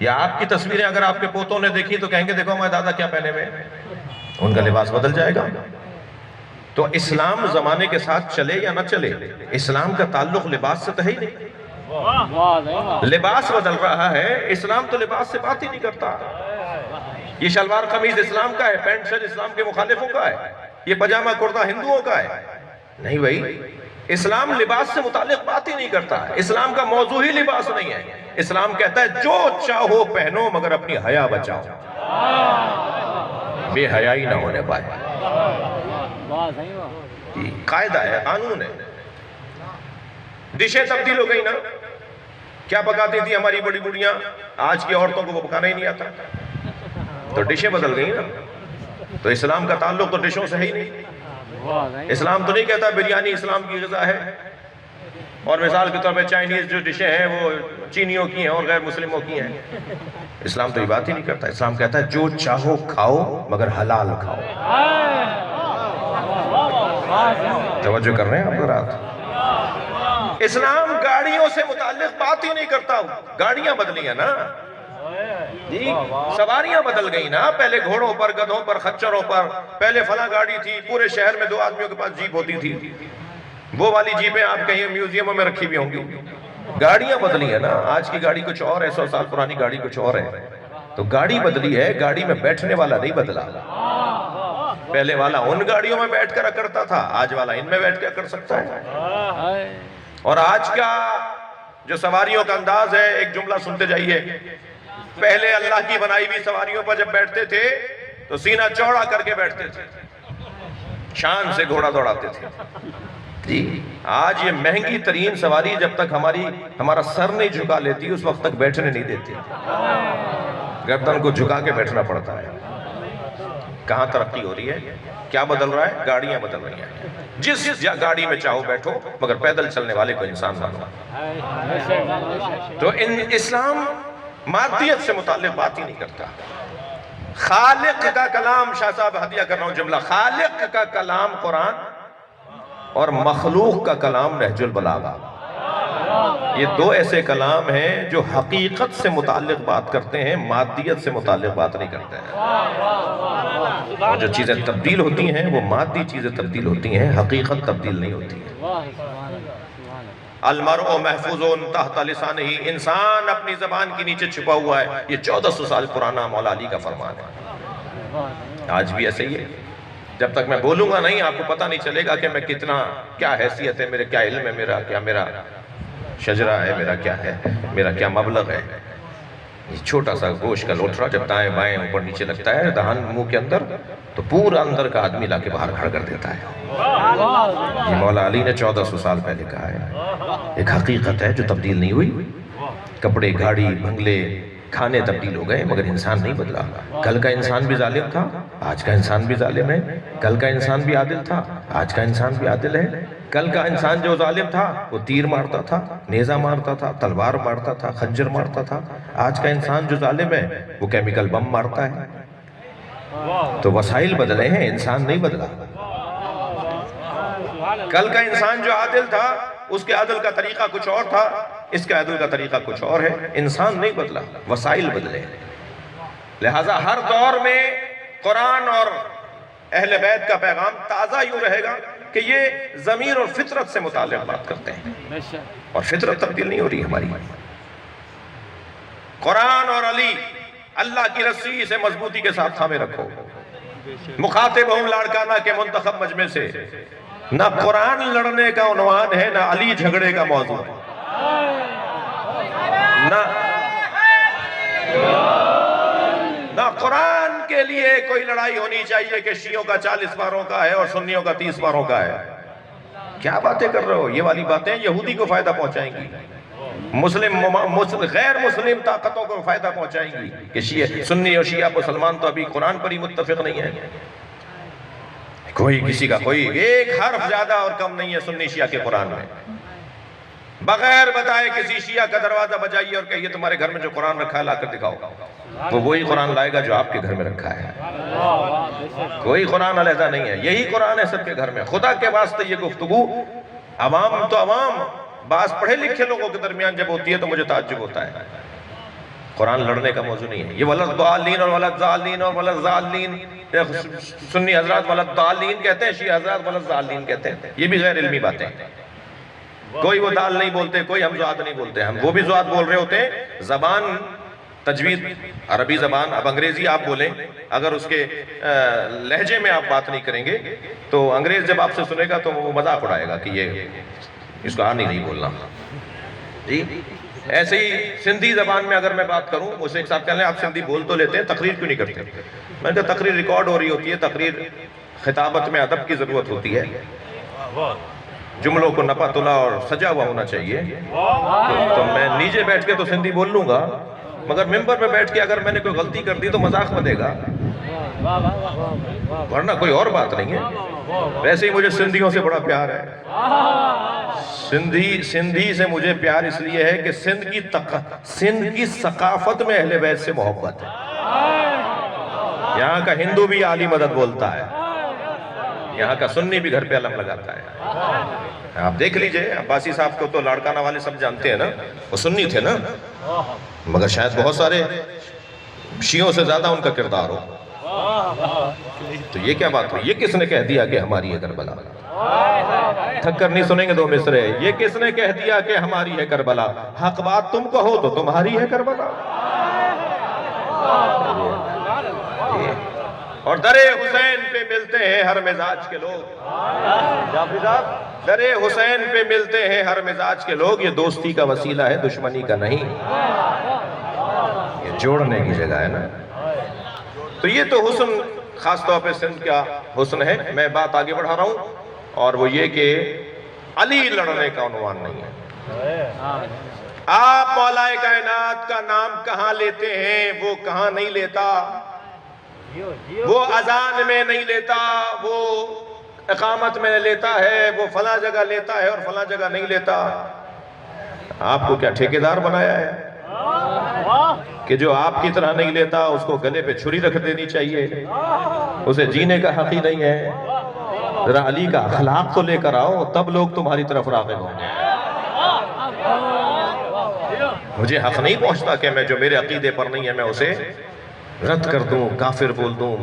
یا آپ کی تصویریں اگر آپ کے پوتوں نے دیکھی تو کہیں گے دیکھو ہمارے دادا کیا پہنے ہوئے، ان کا لباس بدل جائے گا۔ تو اسلام زمانے کے ساتھ چلے یا نہ چلے، اسلام کا تعلق لباس سے تو ہے ہی نہیں۔ لباس بدل رہا ہے، اسلام تو لباس سے بات ہی نہیں کرتا۔ یہ شلوار قمیض اسلام کا ہے، پینٹ شرٹ اسلام کے مخالفوں کا ہے، یہ پجامہ کرتا ہندوؤں کا ہے۔ نہیں بھائی، اسلام لباس سے متعلق بات ہی نہیں کرتا، اسلام کا موضوع ہی لباس نہیں ہے۔ اسلام کہتا ہے جو چاہو پہنو مگر اپنی حیا بچاؤ، بے حیائی نہ ہونے پائے۔ قاعدہ ہے، قانون ہے۔ ڈشیں تبدیل ہو گئی نا، کیا پکاتی تھی ہماری بڑی بڑیاں، آج کی عورتوں کو وہ پکانا ہی نہیں آتا، تو ڈشیں بدل گئی نا۔ تو اسلام کا تعلق تو ڈشوں سے ہے ہی نہیں۔ اسلام تو نہیں کہتا بریانی اسلام کی غذا ہے، اور مثال کے طور پہ چائنیز جو ڈشیں ہیں وہ چینیوں کی ہیں اور غیر مسلموں کی ہیں۔ اسلام تو یہ بات ہی نہیں کرتا، اسلام کہتا ہے جو چاہو کھاؤ مگر حلال کھاؤ۔ توجہ کر رہے ہیں آپ حضرات؟ اسلام گاڑیوں سے متعلق بات ہی نہیں کرتا، گاڑیاں بدلی ہیں نا جی، سواریاں بدل گئی نا، پہلے گھوڑوں پر، گدھوں پر، خچروں پر، پہلے فلاں گاڑی تھی، پورے شہر میں 2 آدمیوں کے پاس جیپ ہوتی تھی، وہ والی جیپیں آپ کہیں میوزیموں میں رکھی بھی ہوں گی۔ گاڑیاں بدلی ہیں نا، آج کی گاڑی کچھ اور ہے، 100 سال پرانی گاڑی کچھ اور ہے۔ تو گاڑی بدلی ہے، گاڑی میں بیٹھنے والا نہیں بدلا۔ پہلے والا ان گاڑیوں میں بیٹھ کر کرتا تھا، آج والا ان میں بیٹھ کر کر سکتا ہے۔ اور آج کا جو سواریوں کا انداز ہے، ایک جملہ سنتے جائیے، پہلے اللہ کی بنائی ہوئی سواریوں پر جب بیٹھتے تھے تو سینہ چوڑا کر کے بیٹھتے تھے، شان سے گھوڑا دوڑاتے تھے جی۔ آج یہ مہنگی ترین سواری جب تک ہمارا سر نہیں جھکا لیتی اس وقت تک بیٹھنے نہیں دیتے، گردن کو جھکا کے بیٹھنا پڑتا ہے۔ کہاں ترقی ہو رہی ہے، کیا بدل رہا ہے؟ گاڑیاں بدل رہی ہیں۔ جس گاڑی میں چاہو بیٹھو مگر پیدل چلنے والے کو انسان مانو۔ تو اسلام مادیت سے متعلق بات ہی نہیں کرتا۔ خالق کا کلام، شاہ صاحب ہدیہ کر رہا ہوں جملہ، خالق کا کلام قرآن اور مخلوق کا کلام نہج البلاغہ، یہ 2 ایسے کلام ہیں جو حقیقت سے متعلق بات کرتے ہیں، مادیت سے متعلق بات نہیں کرتے ہیں۔ اور جو چیزیں تبدیل ہوتی ہیں وہ مادی چیزیں تبدیل ہوتی ہیں، حقیقت تبدیل نہیں ہوتی ہے۔ المرء محفوظ تحت لسانہ، انسان اپنی زبان کے نیچے چھپا ہوا ہے، یہ 1400 سال پرانا مولا علی کا فرمان ہے۔ آج بھی ایسے ہی ہے، جب تک میں بولوں گا نہیں آپ کو پتہ نہیں چلے گا کہ میں کیا حیثیت ہے، میرے کیا علم ہے، میرا شجرہ ہے، میرا کیا مبلغ ہے۔ یہ چھوٹا سا گوشت کا لوٹرا جب دائیں بائیں اوپر نیچے لگتا ہے دہان منہ کے اندر تو پورا اندر کا آدمی لا کے باہر کھڑا کر دیتا ہے۔ یہ مولا علی نے 1400 سال پہلے کہا ہے، ایک حقیقت ہے جو تبدیل نہیں ہوئی۔ کپڑے، گاڑی، بنگلے، کھانے تبدیل ہو گئے مگر انسان نہیں بدلا۔ کل کا انسان بھی ظالم تھا، آج کا انسان بھی ظالم ہے۔ کل کا انسان بھی عادل تھا، آج کا انسان بھی عادل ہے۔ کل کا انسان جو ظالم تھا وہ تیر مارتا تھا، نیزہ مارتا تھا، تلوار مارتا تھا، خنجر مارتا تھا۔ آج کا انسان جو ظالم ہے وہ کیمیکل بم مارتا ہے۔ تو وسائل بدلے ہیں، انسان نہیں بدلا۔ کل کا انسان جو عادل تھا اس کے عدل کا طریقہ کچھ اور تھا، اس کے عدل کا طریقہ کچھ اور ہے۔ انسان نہیں بدلا، وسائل بدلے۔ لہٰذا ہر دور میں قرآن اور اہل بیت کا پیغام تازہ یوں رہے گا کہ یہ ضمیر اور فطرت سے متعلق بات کرتے ہیں، اور فطرت تبدیل نہیں ہو رہی ہماری۔ قرآن اور علی، اللہ کی رسی سے مضبوطی کے ساتھ تھامے رکھو۔ مخاطب ہوں لاڑکانہ کے منتخب مجمع سے، نہ قرآن لڑنے کا عنوان ہے نہ علی جھگڑے کا موضوع ہے، نہ قرآن کے لیے کوئی لڑائی ہونی چاہیے کہ شیعوں کا 40 پاروں کا ہے اور سنیوں کا 30 پاروں کا ہے۔ کیا باتیں کر رہے ہو؟ یہ والی باتیں یہودی کو فائدہ پہنچائیں گی، غیر مسلم طاقتوں کو فائدہ پہنچائیں گی کہ سنی اور شیعہ مسلمان تو ابھی قرآن پر ہی متفق نہیں ہے۔ کوئی کسی کا کوئی ایک حرف زیادہ اور کم نہیں ہے سنی شیعہ کے قرآن میں۔ بغیر بتائے کسی شیعہ کا دروازہ بجائیے اور کہیے تمہارے گھر میں جو قرآن رکھا ہے لا کر دکھاؤ، وہ وہی قرآن لائے گا جو آپ کے گھر میں رکھا ہے۔ کوئی قرآن علیحدہ نہیں ہے، یہی قرآن ہے سب کے گھر میں۔ خدا کے واسطے یہ گفتگو عوام تو عوام، بعض پڑھے لکھے لوگوں کے درمیان جب ہوتی ہے تو مجھے تعجب ہوتا ہے۔ قرآن لڑنے کا موضوع نہیں ہے۔ یہ ولدضالین اور ولدضالین اور ولدضالین، سنی حضرات ولدضالین کہتے ہیں، شیعہ حضرات ولدضالین کہتے ہیں، یہ بھی غیر علمی باتیں ہیں۔ کوئی وہ دال نہیں بولتے، کوئی ہم زواد نہیں بولتے، ہم وہ بھی زواد بول رہے ہوتے ہیں۔ زبان تجوید عربی زبان، اب انگریزی آپ بولیں، اگر اس کے لہجے میں آپ بات نہیں کریں گے تو انگریز جب آپ سے سنے گا تو وہ مذاق اڑائے گا کہ یہ اس کو آنی نہیں بولنا جی۔ ایسے ہی سندھی زبان میں اگر میں بات کروں، اسے ایک ساتھ کہہ لیں آپ سندھی بول تو لیتے ہیں، تقریر کیوں نہیں کرتے؟ میں نے کہا تقریر ریکارڈ ہو رہی ہوتی ہے، تقریر خطابت میں ادب کی ضرورت ہوتی ہے، جملوں کو نپا تلا اور سجا ہوا ہونا چاہیے۔ تو میں نیچے بیٹھ کے تو سندھی بول لوں گا، مگر ممبر پہ بیٹھ کے اگر میں نے کوئی غلطی کر دی تو مذاق بنے گا، ورنہ کوئی اور بات نہیں ہے۔ ویسے ہی مجھے سندھیوں سے بڑا پیار ہے، سندھی سے مجھے پیار اس لیے ہے کہ سندھ کی ثقافت میں اہل بیت سے محبت ہے۔ یہاں کا ہندو بھی علی مدد بولتا ہے، یہاں کا سنی بھی گھر پہ علم لگاتا ہے۔ آپ دیکھ لیجئے، عباسی صاحب کو تو لاڑکانہ والے سب جانتے ہیں نا، وہ سنی تھے نا، مگر شاید بہت سارے شیعوں سے زیادہ ان کا کردار ہو۔ تو یہ کیا بات ہوئی؟ یہ کس نے کہہ دیا کہ ہماری ہے کربلا؟ تھک کر نہیں سنیں گے دو مصرے، یہ کس نے کہہ دیا کہ ہماری ہے کربلا؟ حق بات تم کہو تو تمہاری ہے کربلا۔ اور در حسین پہ ملتے ہیں ہر مزاج کے لوگ، در حسین پہ ملتے ہیں ہر مزاج کے لوگ، یہ دوستی کا وسیلہ ہے دشمنی کا نہیں، یہ جوڑنے کی جگہ ہے نا۔ تو یہ تو حسن خاص طور پہ سندھ کا حسن ہے۔ میں بات آگے بڑھا رہا ہوں، اور وہ یہ کہ علی لڑنے کا عنوان نہیں ہے۔ آپ مولا کائنات کا نام کہاں لیتے ہیں، وہ کہاں نہیں لیتا، وہ اذان میں نہیں لیتا، وہ اقامت میں لیتا ہے، وہ فلاں جگہ لیتا ہے اور فلاں جگہ نہیں لیتا۔ آپ کو کیا ٹھیکیدار بنایا ہے کہ جو آپ کی طرح نہیں لیتا اس کو گلے پہ چھری رکھ دینی چاہیے؟ اسے جینے کا حق ہی نہیں ہے۔ ذرا علی کا اخلاق تو لے کر آؤ، تب لوگ تمہاری طرف راغب ہوں گے۔ مجھے حق نہیں پہنچتا کہ میں جو میرے عقیدے پر نہیں ہے میں اسے رد کر دوں، کافر بول دوں،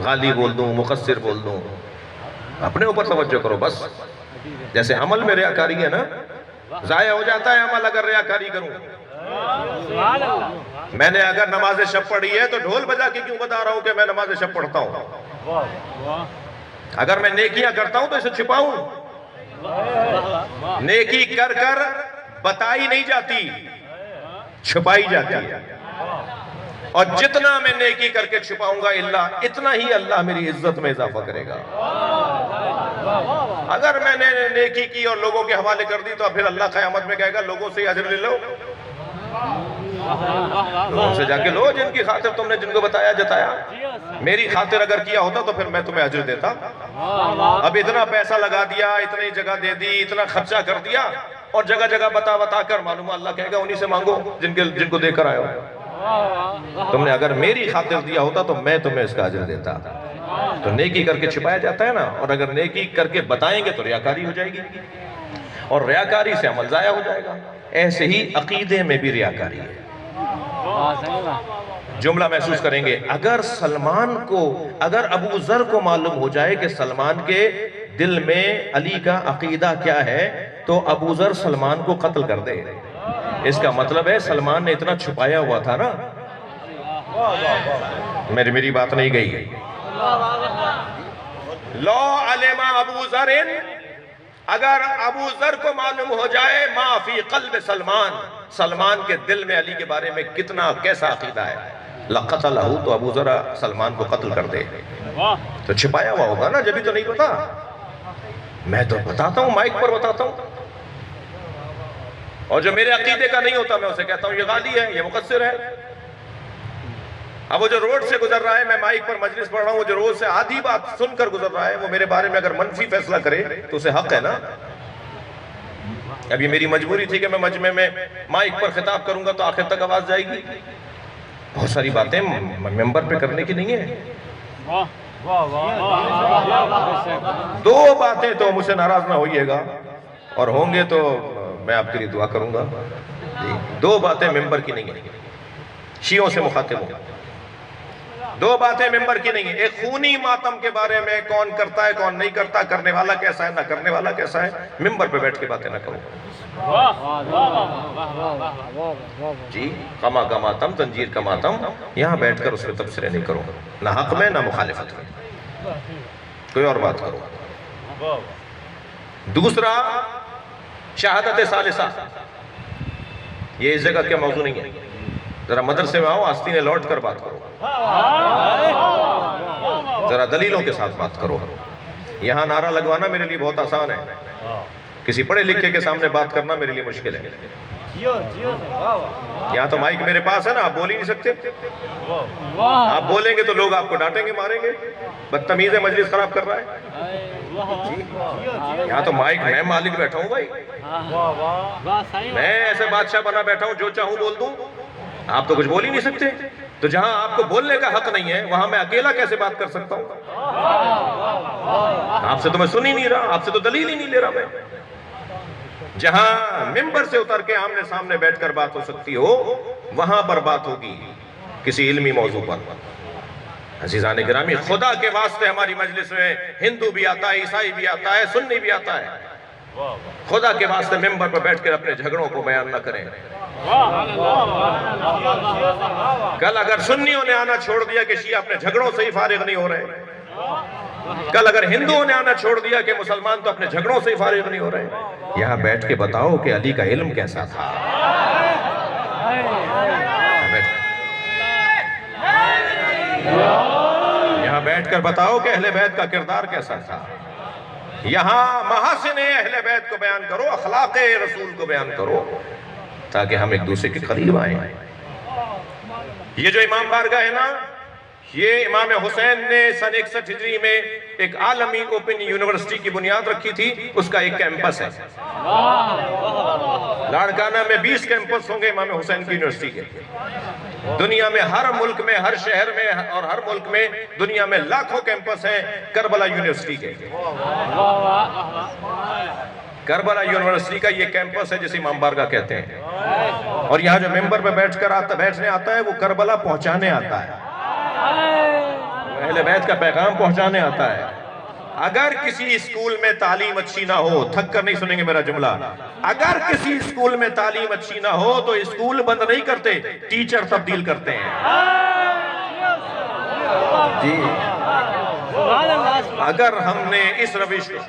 غالی بول دوں، مقصر بول دوں۔ اپنے اوپر توجہ کرو بس۔ جیسے عمل میں ریاکاری ہے نا، ضائع ہو جاتا ہے عمل اگر ریاکاری کروں۔ میں نے اگر نماز شب پڑھی ہے تو ڈھول بجا کے کیوں بتا رہا ہوں کہ میں نماز شب پڑھتا ہوں؟ اگر میں نیکیاں کرتا ہوں تو اسے چھپاؤں؟ نیکی کر کر بتائی نہیں جاتی، چھپائی جاتی ہے۔ اور جتنا میں نیکی کر کے چھپاؤں گا اللہ اتنا ہی اللہ میری عزت میں اضافہ کرے گا۔ اگر میں نے نیکی کی اور لوگوں کے حوالے کر دی تو پھر اللہ قیامت میں کہے گا لوگوں سے اجر لے لو، لوگوں سے جا کے لو جن کی خاطر تم نے جن کو بتایا جتایا۔ میری خاطر اگر کیا ہوتا تو پھر میں تمہیں اجر دیتا۔ اب اتنا پیسہ لگا دیا، اتنی جگہ دے دی، اتنا خرچہ کر دیا اور جگہ جگہ بتا کر معلوم اللہ کہے گا انہی سے مانگو جن کو دے کر آئے ہو۔ تم نے اگر میری خاطر دیا ہوتا تو میں تمہیں اس کا اجر دیتا۔ تو نیکی کر کے چھپایا جاتا ہے نا، اور اگر نیکی کر کے بتائیں گے تو ریاکاری ہو جائے گی اور ریاکاری سے عمل ضائع ہو جائے گا۔ ایسے ہی عقیدے میں بھی ریاکاری ہے۔ جملہ محسوس کریں گے، اگر ابو ذر کو معلوم ہو جائے کہ سلمان کے دل میں علی کا عقیدہ کیا ہے تو ابو ذر سلمان کو قتل کر دے۔ اس کا مطلب ہے سلمان نے اتنا چھپایا ہوا تھا نا۔ میری بات نہیں گئی۔ لو علم ابو ذر، اگر ابو ذر کو معلوم ہو جائے ما فی قلب سلمان کے دل میں علی کے بارے میں کیسا عقیدہ ہے، لقتلہ، تو ابو ذر سلمان کو قتل کر دے۔ تو چھپایا ہوا ہوگا نا، جبھی تو نہیں پتا۔ میں تو بتاتا ہوں، مائک پر بتاتا ہوں، اور جو میرے عقیدے کا نہیں ہوتا میں اسے کہتا ہوں یہ غالی ہے، یہ مقصر ہے۔ اب وہ جو روڈ سے گزر رہا ہے، میں مائک پر مجلس پڑھ رہا ہوں، وہ جو روڈ سے آدھی بات سن کر گزر رہا ہے، وہ میرے بارے میں اگر منفی فیصلہ کرے تو اسے حق ہے نا۔ اب یہ میری مجبوری تھی کہ میں مجمع میں مائک پر خطاب کروں گا تو آخر تک آواز جائے گی۔ بہت ساری باتیں ممبر پہ کرنے کی نہیں ہے۔ دو باتیں تو مجھ سے ناراض نہ ہوئیے گا، اور ہوں گے تو میں آپ کے لیے دعا کروں گا۔ دو باتیں ممبر کی نہیں ہیں، شیعوں سے مخاطب ہوں۔ دو باتیں ممبر کی نہیں ہیں۔ ایک خونی ماتم کے بارے میں، کون کرتا ہے کون نہیں کرتا، کرنے والا کیسا ہے نہ کرنے والا کیسا ہے، ممبر پہ بیٹھ کے باتیں نہ کرو۔ جی، قما کا ماتم، تنجیر کا ماتم، یہاں بیٹھ کر اس میں تبصرے نہیں کرو، نہ حق میں نہ مخالفت میں، کوئی اور بات کرو۔ دوسرا، شہادت ثالثہ، یہ اس جگہ کیا موضوع نہیں ہے۔ ذرا مدرسے میں آؤ، آستینیں لوٹ کر بات کرو، ذرا دلیلوں کے ساتھ بات کرو۔ یہاں نعرہ لگوانا میرے لیے بہت آسان ہے، کسی پڑھے لکھے کے سامنے بات کرنا میرے لیے مشکل ہے۔ یہاں تو مائک میرے پاس ہے نا، آپ بول ہی نہیں سکتے۔ آپ بولیں گے تو لوگ آپ کو ڈانٹیں گے، ماریں گے، بدتمیز ہے، مجلس خراب کر رہا ہے۔ یہاں تو مائک میں مالک بیٹھا ہوں بھائی، میں ایسے بادشاہ بنا بیٹھا ہوں، جو چاہوں بول دوں، آپ تو کچھ بول ہی نہیں سکتے۔ تو جہاں آپ کو بولنے کا حق نہیں ہے وہاں میں اکیلا کیسے بات کر سکتا ہوں؟ آپ سے تو میں سن ہی نہیں رہا، آپ سے تو دلیل ہی نہیں لے رہا میں۔ جہاں ممبر سے اتر کے آمنے سامنے بیٹھ کر بات ہو سکتی ہو وہاں پر بات ہوگی کسی علمی موضوع پر۔ عزیزان گرامی، خدا کے واسطے ہماری مجلس میں ہندو بھی آتا ہے، عیسائی بھی آتا ہے، سنی بھی آتا ہے۔ خدا کے واسطے ممبر پر بیٹھ کر اپنے جھگڑوں کو بیان نہ کریں۔ کل اگر سنیوں نے آنا چھوڑ دیا کہ شیعہ اپنے جھگڑوں سے ہی فارغ نہیں ہو رہے، کل اگر ہندوؤں نے آنا چھوڑ دیا کہ مسلمان تو اپنے جھگڑوں سے ہی فارغ نہیں ہو رہے، یہاں بیٹھ کے بتاؤ کہ علی کا علم کیسا تھا۔ یہاں بیٹھ کر بتاؤ کہ اہل بیت کا کردار کیسا تھا۔ یہاں محاسن اہل بیت کو بیان کرو، اخلاق رسول کو بیان کرو، تاکہ ہم ایک دوسرے کے قریب آئیں۔ یہ جو امام بارگاہ ہے نا، یہ امام حسین نے سن 61 ہجری میں ایک عالمی اوپن یونیورسٹی کی بنیاد رکھی تھی، اس کا ایک کیمپس ہے۔ لاڑکانہ میں 20 کیمپس ہوں گے امام حسین کی یونیورسٹی کے۔ دنیا میں ہر ملک میں، ہر شہر میں اور ہر ملک میں دنیا میں لاکھوں کیمپس ہیں کربلا یونیورسٹی کے۔ کربلا یونیورسٹی کا یہ کیمپس ہے جسے امام بارگاہ کہتے ہیں، اور یہاں جو ممبر پہ بیٹھنے آتا ہے وہ کربلا پہنچانے آتا ہے، اہل بیت کا پیغام پہنچانے آتا ہے۔ اگر کسی اسکول میں تعلیم اچھی نہ ہو، تھک کر نہیں سنیں گے میرا جملہ، اگر کسی اسکول میں تعلیم اچھی نہ ہو تو اسکول بند نہیں کرتے، ٹیچر تبدیل کرتے ہیں۔ جی، اگر ہم نے اس روش کو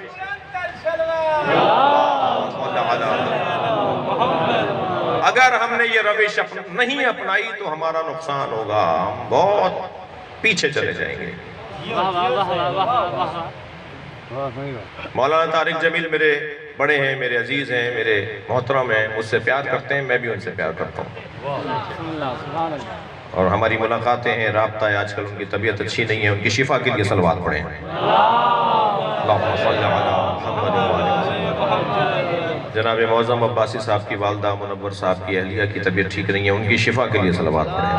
اگر ہم نے یہ روش نہیں اپنائی تو ہمارا نقصان ہوگا، ہم بہت پیچھے چلے جائیں گے۔ مولانا طارق جمیل میرے بڑے ہیں، میرے عزیز ہیں، میرے محترم ہیں، مجھ سے پیار کرتے ہیں، میں بھی ان سے پیار کرتا ہوں، اور ہماری ملاقاتیں ہیں، رابطہ ہے۔ آج کل ان کی طبیعت اچھی نہیں ہے، ان کی شفا کے لیے صلوات پڑھیں۔ اللہم صلی علی محمد و آل محمد۔ جناب معظم عباسی صاحب کی والدہ منور صاحب کی اہلیہ کی طبیعت ٹھیک نہیں ہے، ان کی شفا کے لیے صلوات پڑھیں۔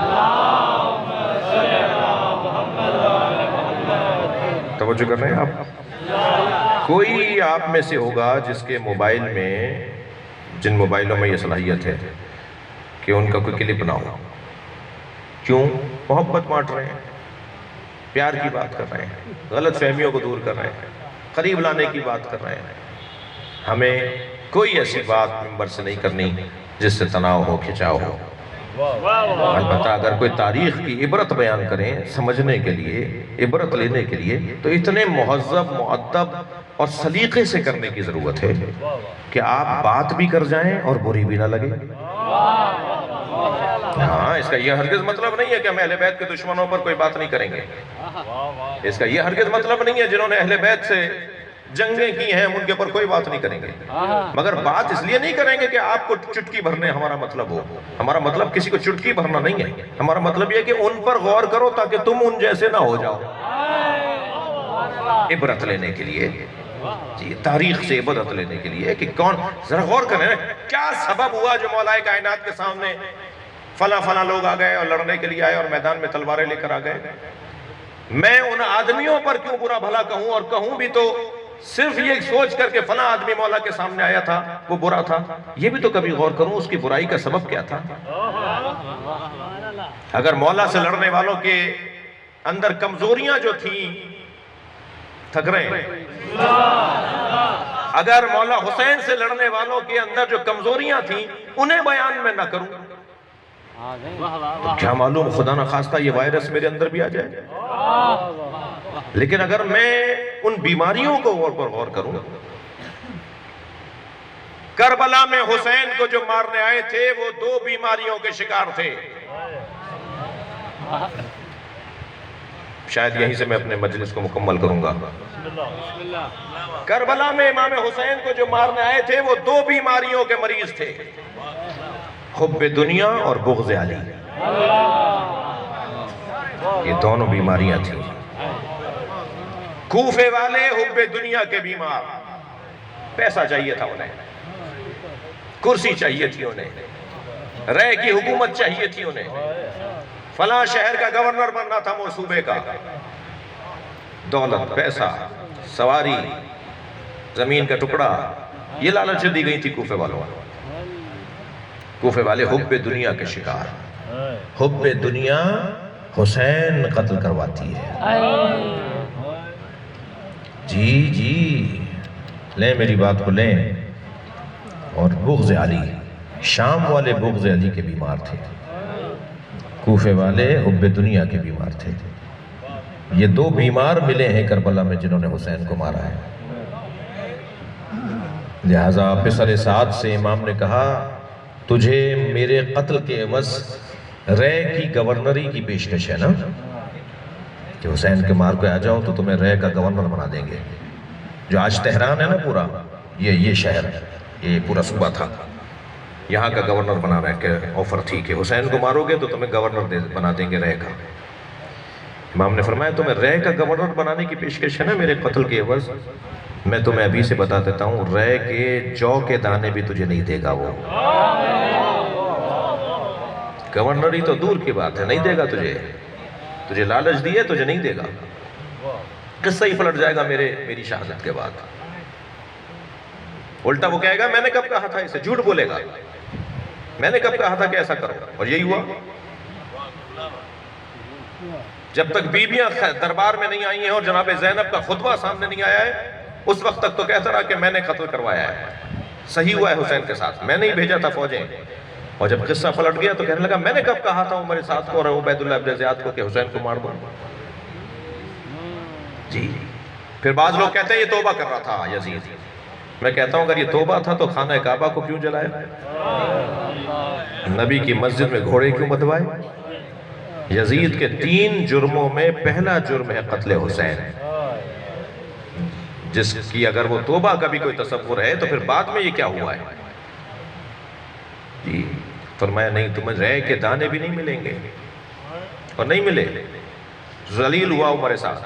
توجہ کر رہے ہیں آپ؟ کوئی آپ میں سے ہوگا جس کے موبائل میں، جن موبائلوں میں یہ صلاحیت ہے کہ ان کا کوئی کلپ نہ ہو، کیوں؟ محبت بانٹ رہے ہیں، پیار کی بات کر رہے ہیں، غلط فہمیوں کو دور کر رہے ہیں، قریب لانے کی بات کر رہے ہیں۔ ہمیں کوئی ایسی بات ممبر سے نہیں کرنی جس سے تناؤ ہو، کھچاؤ ہو۔ البتہ اگر کوئی تاریخ کی عبرت بیان کریں سمجھنے کے لیے، عبرت لینے کے لیے، تو اتنے مہذب، مؤدب اور سلیقے سے کرنے کی ضرورت ہے کہ آپ بات بھی کر جائیں اور بری بھی نہ لگے۔ ہاں، اس کا یہ ہرگز مطلب نہیں ہے کہ ہم اہل بیت کے دشمنوں پر کوئی بات نہیں کریں گے۔ اس کا یہ ہرگز مطلب نہیں ہے جنہوں نے اہل بیت سے جنگیں کی ہیں ان کے پر کوئی بات نہیں کریں گے، مگر بات اس لیے نہیں کریں گے کہ آپ کو چٹکی بھرنے ہمارا مطلب ہو۔ ہمارا مطلب کسی کو چٹکی بھرنا نہیں ہے، ہمارا مطلب یہ کہ ان پر غور کرو تاکہ تم ان جیسے نہ ہو جاؤ۔ عبرت لینے کے لیے، جی، تاریخ سے عبرت لینے کے لیے کہ کون، ذرا غور کریں کیا سبب ہوا جو مولا کائنات کے سامنے فلاں لوگ آ گئے اور لڑنے کے لیے آئے اور میدان میں تلواریں لے کر آ گئے۔ میں ان آدمیوں پر کیوں برا بھلا کہوں، اور کہوں بھی تو صرف یہ سوچ کر کہ فلاں آدمی مولا کے سامنے آیا تھا وہ برا تھا، یہ بھی تو کبھی غور کروں اس کی برائی کا سبب کیا تھا۔ اگر مولا سے لڑنے والوں کے اندر کمزوریاں جو تھیں، تھک رہے ہیں، اگر مولا حسین سے لڑنے والوں کے اندر جو کمزوریاں تھیں انہیں بیان میں نہ کروں، کیا معلوم خدا نہ خواستہ یہ وائرس میرے اندر بھی آ جائے۔ لیکن اگر میں ان بیماریوں کو غور کروں، کربلا میں حسین کو جو مارنے آئے تھے وہ 2 بیماریوں کے شکار تھے۔ شاید یہیں سے میں اپنے مجلس کو مکمل کروں گا۔ کربلا میں امام حسین کو جو مارنے آئے تھے وہ 2 بیماریوں کے مریض تھے، حب دنیا اور بغض علی۔ یہ دونوں بیماریاں تھیں۔ کوفے والے حب دنیا کے بیمار، پیسہ چاہیے تھا انہیں، کرسی چاہیے تھی انہیں، رائے کی حکومت چاہیے تھی انہیں، فلاں شہر کا گورنر بننا تھا وہ صوبے کا، دولت، پیسہ، سواری، زمین کا ٹکڑا، یہ لالچ دی گئی تھی کوفے والوں۔ کوفے والے حب دنیا کے شکار، حب دنیا حسین قتل کرواتی ہے۔ جی لیں میری بات کو لیں۔ اور بغض علی، شام والے بغض علی کے بیمار تھے، کوفے والے حب دنیا کے بیمار تھے۔ یہ 2 بیمار ملے ہیں کربلا میں جنہوں نے حسین کو مارا ہے۔ لہٰذا پسر سعد سے امام نے کہا تجھے میرے قتل کے عوض رے کی گورنری کی پیشکش ہے نا، کہ حسین کے مار کو آ جاؤ تو تمہیں رے کا گورنر بنا دیں گے۔ جو آج تہران ہے نا پورا، یہ شہر، یہ پورا صوبہ تھا، یہاں کا گورنر بنا رہے کہ آفر تھی کہ حسین کو مارو گے تو تمہیں گورنر بنا دیں گے رے کا۔ امام نے فرمایا تمہیں رے کا گورنر بنانے کی پیشکش ہے نا میرے قتل کے عوض، میں تمہیں ابھی سے بتا دیتا ہوں رے کے جو کے دانے بھی تجھے نہیں دے گا وہ۔ گورنری تو دور کی بات ہے، نہیں دے گا تجھے لالچ دیے تجھے نہیں دے گا۔ قصہ ہی پلٹ جائے گا میری شہادت کے بعد۔ الٹا وہ کہے گا میں نے کب کہا تھا اسے، جھوٹ بولے گا، میں نے کب کہا تھا کہ ایسا کرو، اور یہی ہوا۔ جب تک بیویاں دربار میں نہیں آئی ہیں اور جناب زینب کا خطبہ سامنے نہیں آیا ہے اس وقت تک تو کہتا رہا کہ میں نے قتل کروایا ہے، صحیح ہوا ہے حسین کے ساتھ، میں نہیں بھیجا تھا فوجیں۔ اور جب قصہ پلٹ گیا تو کہنے لگا میں نے کب کہا تھا عمر سعد کو اور عبید اللہ ابن زیاد کو کہ حسین کو مار دو۔ جی پھر بعض لوگ کہتے ہیں یہ توبہ کر رہا تھا یزید، میں کہتا ہوں اگر یہ توبہ تھا تو خانہ کعبہ کو کیوں جلایا؟ نبی کی مسجد میں گھوڑے کیوں بدوائے؟ یزید کے 3 جرموں میں پہلا جرم ہے قتل حسین، جس کی اگر وہ توبہ کا بھی کوئی تصور ہے تو پھر بعد میں یہ کیا ہوا ہے؟ جی فرمایا نہیں تمہیں رہ کے دانے بھی نہیں ملیں گے، اور نہیں ملے۔ ذلیل ہوا عمر سعد،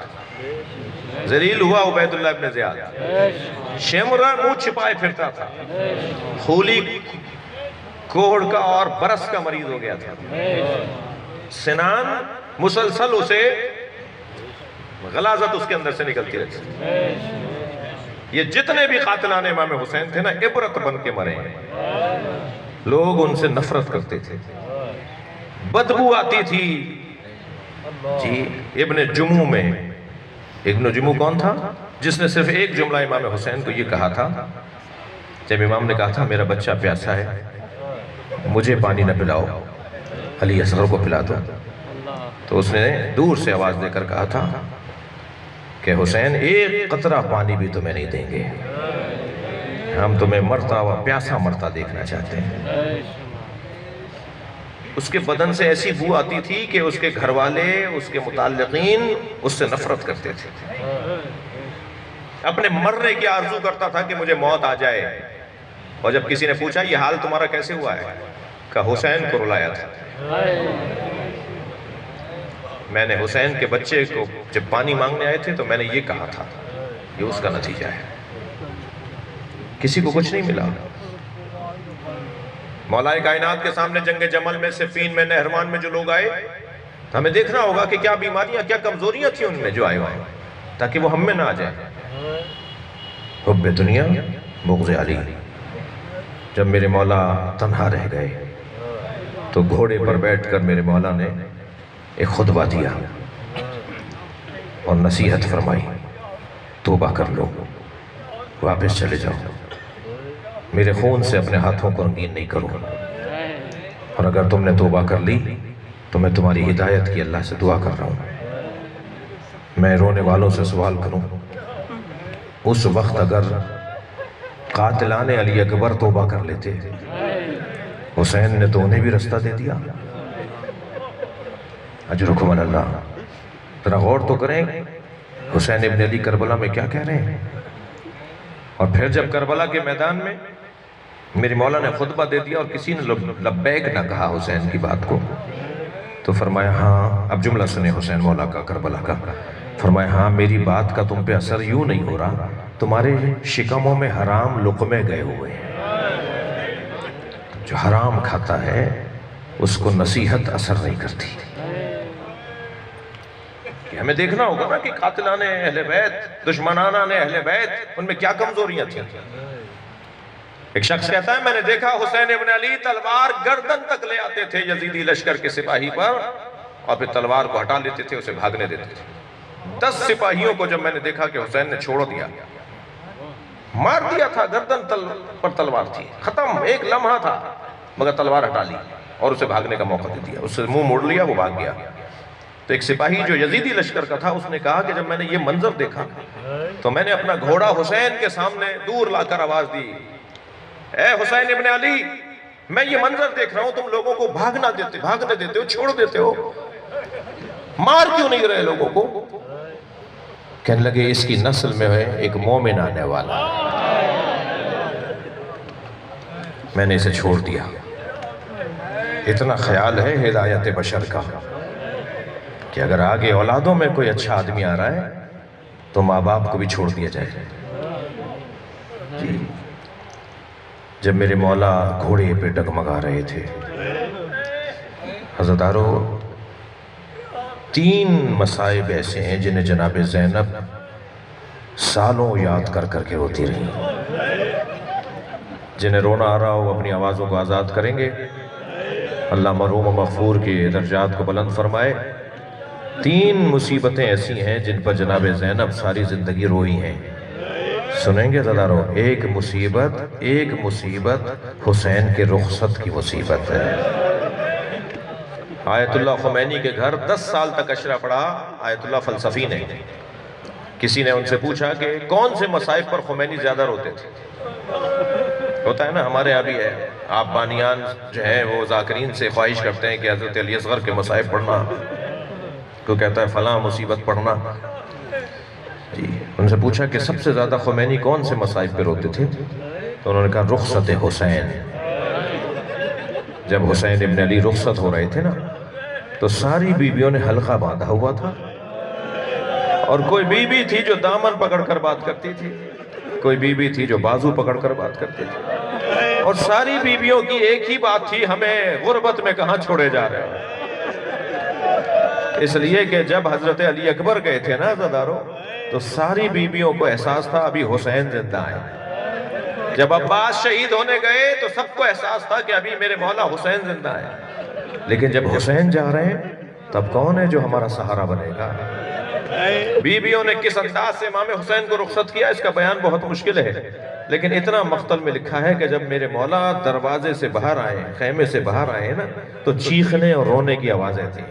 ذلیل ہوا عبید اللہ ابن زیاد، شیمرہ منہ چھپائے پھرتا تھا، خولی کوڑ کا اور برس کا مریض ہو گیا تھا، سنان مسلسل اسے غلاظت اس کے اندر سے نکلتی رہتی۔ یہ جتنے بھی قاتلان امام حسین تھے نا عبرت بن کے مرے ہیں، لوگ ان سے نفرت کرتے تھے، بدبو آتی تھی۔ جی ابن جمو میں، ابن جمو کون تھا؟ جس نے صرف ایک جملہ امام حسین کو یہ کہا تھا جب امام نے کہا تھا میرا بچہ پیاسا ہے مجھے پانی نہ پلاؤ، علی اصغر کو پلا دو، تو اس نے دور سے آواز دے کر کہا تھا کہ حسین ایک قطرہ پانی بھی تمہیں نہیں دیں گے، ہم تمہیں مرتا ہوا پیاسا مرتا دیکھنا چاہتے ہیں۔ اس کے بدن سے ایسی بو آتی تھی کہ اس کے گھر والے، اس کے متعلقین اس سے نفرت کرتے تھے، اپنے مرنے کی آرزو کرتا تھا کہ مجھے موت آ جائے۔ اور جب کسی نے پوچھا یہ حال تمہارا کیسے ہوا ہے؟ کہا حسین کو رلایا تھا، میں نے حسین کے بچے کو جب پانی مانگنے آئے تھے تو میں نے یہ کہا تھا، یہ اس کا نتیجہ ہے۔ کسی کو کچھ نہیں ملا۔ مولا کائنات کے سامنے جنگ جمل میں، صفین میں، نہروان میں جو لوگ آئے، ہمیں دیکھنا ہوگا کہ کیا بیماریاں، کیا کمزوریاں تھیں ان میں جو آئے ہوئے، تاکہ وہ ہم میں نہ آ جائے۔ حب دنیا بغض علی، جب میرے مولا تنہا رہ گئے تو گھوڑے پر بیٹھ کر میرے مولا نے ایک خطبہ دیا اور نصیحت فرمائی، توبہ کر لو، واپس چلے جاؤ، میرے خون سے اپنے ہاتھوں کو رنگین نہیں کرو، اور اگر تم نے توبہ کر لی تو میں تمہاری ہدایت کی اللہ سے دعا کر رہا ہوں۔ میں رونے والوں سے سوال کروں، اس وقت اگر قاتلان علی اکبر توبہ کر لیتے، حسین نے تو انہیں بھی رستہ دے دیا۔ اجرکم اللہ، ذرا غور تو کریں حسین ابن علی کربلا میں کیا کہہ رہے ہیں۔ اور پھر جب کربلا کے میدان میں میری مولا نے خطبہ دے دیا اور کسی نے لبیک نہ کہا حسین کی بات کو، تو فرمایا ہاں، اب جملہ سنیں حسین مولا کا کربلا کا، فرمایا ہاں میری بات کا تم پہ اثر یوں نہیں ہو رہا، تمہارے شکموں میں حرام لقمے گئے ہوئے ہیں، جو حرام کھاتا ہے اس کو نصیحت اثر نہیں کرتی۔ ہمیں دیکھنا ہوگا نا کہ قاتلان اہل بیت، دشمنان اہل بیت، ان میں کیا کمزوریاں تھیں۔ ایک شخص کہتا ہے میں نے دیکھا حسین ابن علی تلوار گردن تک لے آتے تھے یزیدی لشکر کے سپاہی پر، اور پھر تلوار کو ہٹا لیتے تھے، اسے بھاگنے دیتے تھے۔ 10 سپاہیوں کو جب میں نے دیکھا کہ حسین نے چھوڑ دیا، مار دیا تھا، گردن پر تلوار تھی، ختم، ایک لمحہ تھا، مگر تلوار ہٹا لی اور اسے بھاگنے کا موقع دے دیا، اس سے منہ موڑ لیا، وہ بھاگ گیا۔ تو ایک سپاہی جو یزیدی لشکر کا تھا، اس نے کہا کہ جب میں نے یہ منظر دیکھا تو میں نے اپنا گھوڑا حسین کے سامنے دور لا کر آواز دی، اے حسین ابن علی، میں یہ منظر دیکھ رہا ہوں، تم لوگوں کو بھاگنے دیتے ہو، چھوڑ دیتے ہو، مار کیوں نہیں رہے لوگوں کو؟ کہنے لگے اس کی نسل میں ہے ایک مومن آنے والا، میں نے اسے چھوڑ دیا۔ اتنا خیال ہے ہدایت بشر کا کہ اگر آگے اولادوں میں کوئی اچھا آدمی آ رہا ہے تو ماں باپ کو بھی چھوڑ دیا جائے۔ جی جب میرے مولا گھوڑے پہ ڈگمگا رہے تھے، حضرتارو 3 مصائب ایسے ہیں جنہیں جناب زینب سالوں یاد کر کر کے روتی رہی، جنہیں رونا آ رہا ہو اپنی آوازوں کو آزاد کریں گے، اللہ مرحوم و مغفور کے درجات کو بلند فرمائے۔ 3 مصیبتیں ایسی ہیں جن پر جناب زینب ساری زندگی روئی ہیں، سنیں گے ذرا؟ ایک مصیبت حسین کے رخصت کی مصیبت ہے۔ آیت اللہ خمینی کے گھر 10 سال تک اشرا پڑا آیت اللہ فلسفی نے۔ کسی نے ان سے پوچھا کہ کون سے مصائب پر خمینی زیادہ روتے تھے؟ ہوتا ہے نا ہمارے یہاں بھی ہے، آپ بانیان جو ہیں وہ ذاکرین سے خواہش کرتے ہیں کہ حضرت علی اصغر کے مصائب پڑھنا، تو کہتا ہے فلاں مصیبت پڑھنا جی۔ ان سے پوچھا کہ سب سے زیادہ خمینی کون سے مصائب پہ روتے تھے؟ تو انہوں نے کہا رخصت حسین۔ جب حسین ابن علی رخصت ہو رہے تھے نا تو ساری بیویوں نے حلقہ باندھا ہوا تھا، اور کوئی بی بی تھی جو دامن پکڑ کر بات کرتی تھی، کوئی بی بی تھی جو بازو پکڑ کر بات کرتی تھی، اور ساری بیویوں کی ایک ہی بات تھی، ہمیں غربت میں کہاں چھوڑے جا رہے ہیں۔ اس لیے کہ جب حضرت علی اکبر گئے تھے نا عزادارو تو ساری بیویوں کو احساس تھا ابھی حسین زندہ ہے۔ جب عباس شہید ہونے گئے تو سب کو احساس تھا کہ ابھی میرے مولا حسین زندہ ہے، لیکن جب حسین جا رہے ہیں تب کون ہے جو ہمارا سہارا بنے گا؟ بیویوں نے کس انداز سے امام حسین کو رخصت کیا اس کا بیان بہت مشکل ہے، لیکن اتنا مقتل میں لکھا ہے کہ جب میرے مولا دروازے سے باہر آئے، خیمے سے باہر آئے نا تو چیخنے اور رونے کی آوازیں تھیں،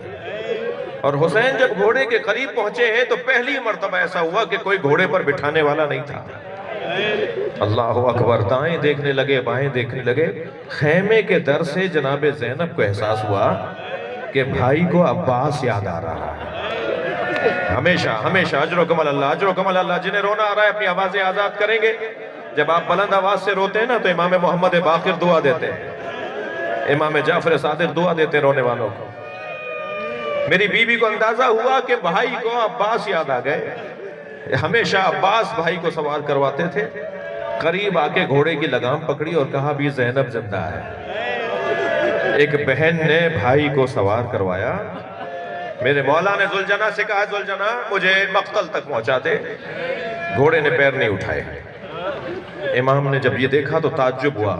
اور حسین جب گھوڑے کے قریب پہنچے ہیں تو پہلی مرتبہ ایسا ہوا کہ کوئی گھوڑے پر بٹھانے والا نہیں تھا۔ اللہ اکبر، دائیں دیکھنے لگے بائیں دیکھنے لگے، خیمے کے در سے جناب زینب کو احساس ہوا کہ بھائی کو عباس یاد آ رہا ہے۔ ہمیشہ ہمیشہ اجر و کمال اللہ، اجر و کمال اللہ۔ جنہیں رونا آ رہا ہے اپنی آوازیں آزاد کریں گے۔ جب آپ بلند آواز سے روتے ہیں نا تو امام محمد باقر دعا دیتے ہیں، امام جعفر صادق دعا دیتے ہیں رونے والوں کو۔ میری بیوی کو اندازہ ہوا کہ بھائی کو عباس یاد آ گئے، ہمیشہ عباس بھائی کو سوار کرواتے تھے۔ قریب آ کے گھوڑے کی لگام پکڑی اور کہا بھی زینب زندہ ہے۔ ایک بہن نے بھائی کو سوار کروایا، میرے مولا نے ذوالجناح سے کہا ذوالجناح مجھے مقتل تک پہنچا دے، گھوڑے نے پیر نہیں اٹھائے۔ امام نے جب یہ دیکھا تو تعجب ہوا،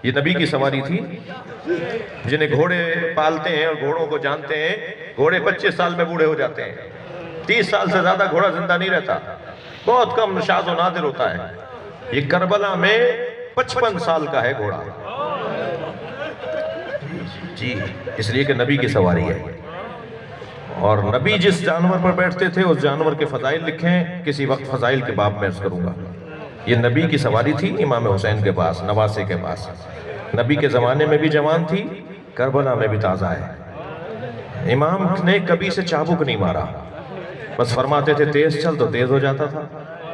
یہ نبی کی سواری تھی، جنہیں گھوڑے پالتے ہیں اور گھوڑوں کو جانتے ہیں، گھوڑے 25 سال میں بوڑھے ہو جاتے ہیں، 30 سال سے زیادہ گھوڑا زندہ نہیں رہتا، بہت کم شاذ و نادر ہوتا ہے۔ یہ کربلا میں 55 سال کا ہے گھوڑا جی، اس لیے کہ نبی کی سواری ہے، اور نبی جس جانور پر بیٹھتے تھے اس جانور کے فضائل لکھیں، کسی وقت فضائل کے باب میں عرض کروں گا۔ یہ نبی کی سواری تھی امام حسین کے پاس، نواسے کے پاس، نبی کے زمانے میں بھی جوان تھی، کربلا میں بھی تازہ ہے۔ امام نے کبھی سے چابک نہیں مارا، بس فرماتے تھے تیز چل تو تیز ہو جاتا تھا،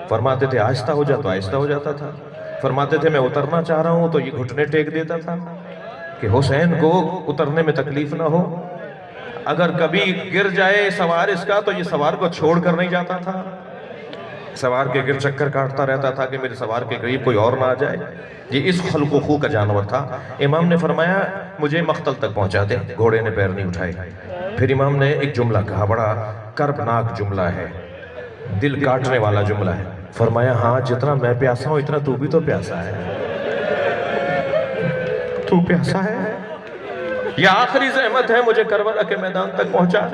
فرماتے تھے آہستہ ہو جا تو آہستہ ہو جاتا تھا، فرماتے تھے میں اترنا چاہ رہا ہوں تو یہ گھٹنے ٹیک دیتا تھا کہ حسین کو اترنے میں تکلیف نہ ہو، اگر کبھی گر جائے سوار اس کا تو یہ سوار کو چھوڑ کر نہیں جاتا تھا، سوار کے گر چکر کاٹتا رہتا تھا کہ میرے سوار کے قریب کوئی اور نہ آ جائے۔ یہ اس خلق و خو کا جانور تھا۔ امام نے فرمایا مجھے مقتل تک پہنچا دے، گھوڑے نے پیر نہیں اٹھائے۔ پھر امام نے ایک جملہ کہا، بڑا کربناک جملہ ہے، دل کاٹنے والا جملہ ہے، فرمایا ہاں جتنا میں پیاسا ہوں اتنا تو بھی تو پیاسا ہے، تو پیاسا ہے، یہ آخری زحمت ہے مجھے کربلا کے میدان تک پہنچا۔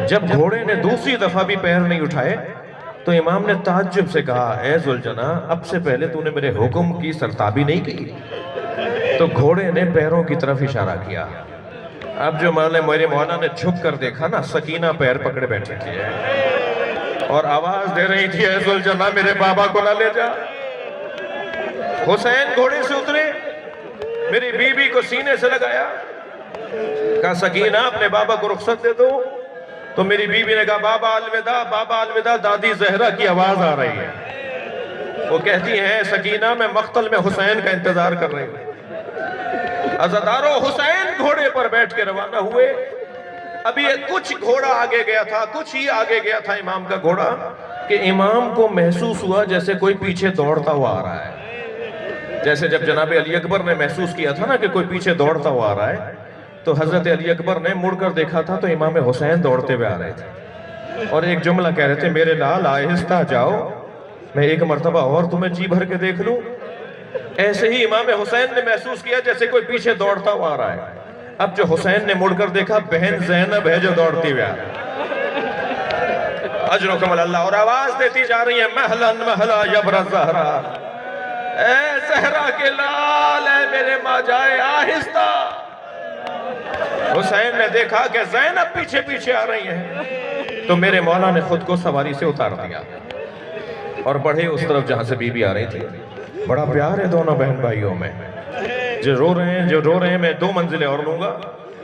جب گھوڑے نے دوسری دفعہ بھی پیر نہیں اٹھائے تو امام نے تعجب سے کہا اے ذوالجناح اب سے پہلے تو نے میرے حکم کی سرتابی نہیں کی؟ تو گھوڑے نے پیروں کی طرف اشارہ کیا۔ اب جو میرے مولا نے جھک کر دیکھا نا، سکینہ پیر پکڑے بیٹھی تھی اور آواز دے رہی تھی اے ذوالجناح میرے بابا کو نہ لے جا۔ حسین گھوڑے سے اترے، میری بیوی کو سینے سے لگایا، کہا سکینہ اپنے بابا کو رخصت دے دو۔ تو میری بیوی نے کہا بابا الوداع، بابا الوداع، دادی زہرا کی آواز آ رہی ہے، وہ کہتی ہیں سکینہ میں مقتل میں حسین کا انتظار کر رہی ہوں۔ عزادارو حسین گھوڑے پر بیٹھ کے روانہ ہوئے، ابھی کچھ گھوڑا آگے گیا تھا، کچھ ہی آگے گیا تھا امام کا گھوڑا کہ امام کو محسوس ہوا جیسے کوئی پیچھے دوڑتا ہوا آ رہا ہے، جیسے جب جناب علی اکبر نے محسوس کیا تھا نا کہ کوئی پیچھے دوڑتا ہوا آ رہا ہے، تو حضرت علی اکبر نے مڑ کر دیکھا تھا تو امام حسین دوڑتے ہوئے آ رہے تھے اور ایک جملہ کہہ رہے تھے میرے لال آہستہ جاؤ، میں ایک مرتبہ اور تمہیں جی بھر کے دیکھ لوں۔ ایسے ہی امام حسین نے محسوس کیا جیسے کوئی پیچھے دوڑتا ہوا آ رہا ہے۔ اب جو حسین نے مڑ کر دیکھا بہن زینب ہے جو دوڑتی ہوئے آ رہی ہے، اجر و کمال اللہ، اور آواز دیتی جا رہی ہے محلا محلا یبر زہرا، اے زہرا کے لال، اے میرے ماں جائے آہستہ۔ حسین نے دیکھا کہ زینب پیچھے پیچھے آ رہی ہے تو میرے مولا نے خود کو سواری سے اتار دیا اور بڑھے اس طرف جہاں سے بی بی آ رہی تھی۔ بڑا پیار ہے دونوں بہن بھائیوں میں. جو رو رہے ہیں میں 2 منزلیں اور لوں گا.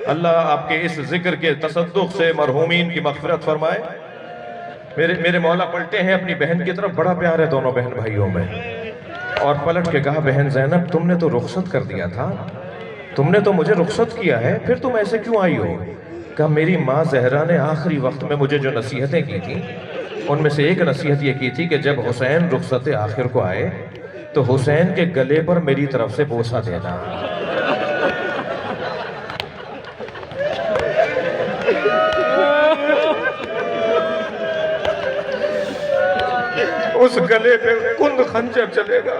اللہ آپ کے اس ذکر کے تصدق سے مرحومین کی مغفرت فرمائے. میرے مولا پلٹے ہیں اپنی بہن کی طرف. بڑا پیار ہے دونوں بہن بھائیوں میں. اور پلٹ کے کہا بہن زینب تم نے تو رخصت کر دیا تھا, تم نے تو مجھے رخصت کیا ہے, پھر تم ایسے کیوں آئی ہو؟ کہا میری ماں زہرا نے آخری وقت میں مجھے جو نصیحتیں کی تھیں ان میں سے ایک نصیحت یہ کی تھی کہ جب حسین رخصت آخر کو آئے تو حسین کے گلے پر میری طرف سے بوسہ دینا. اس گلے پہ کند خنجر چلے گا.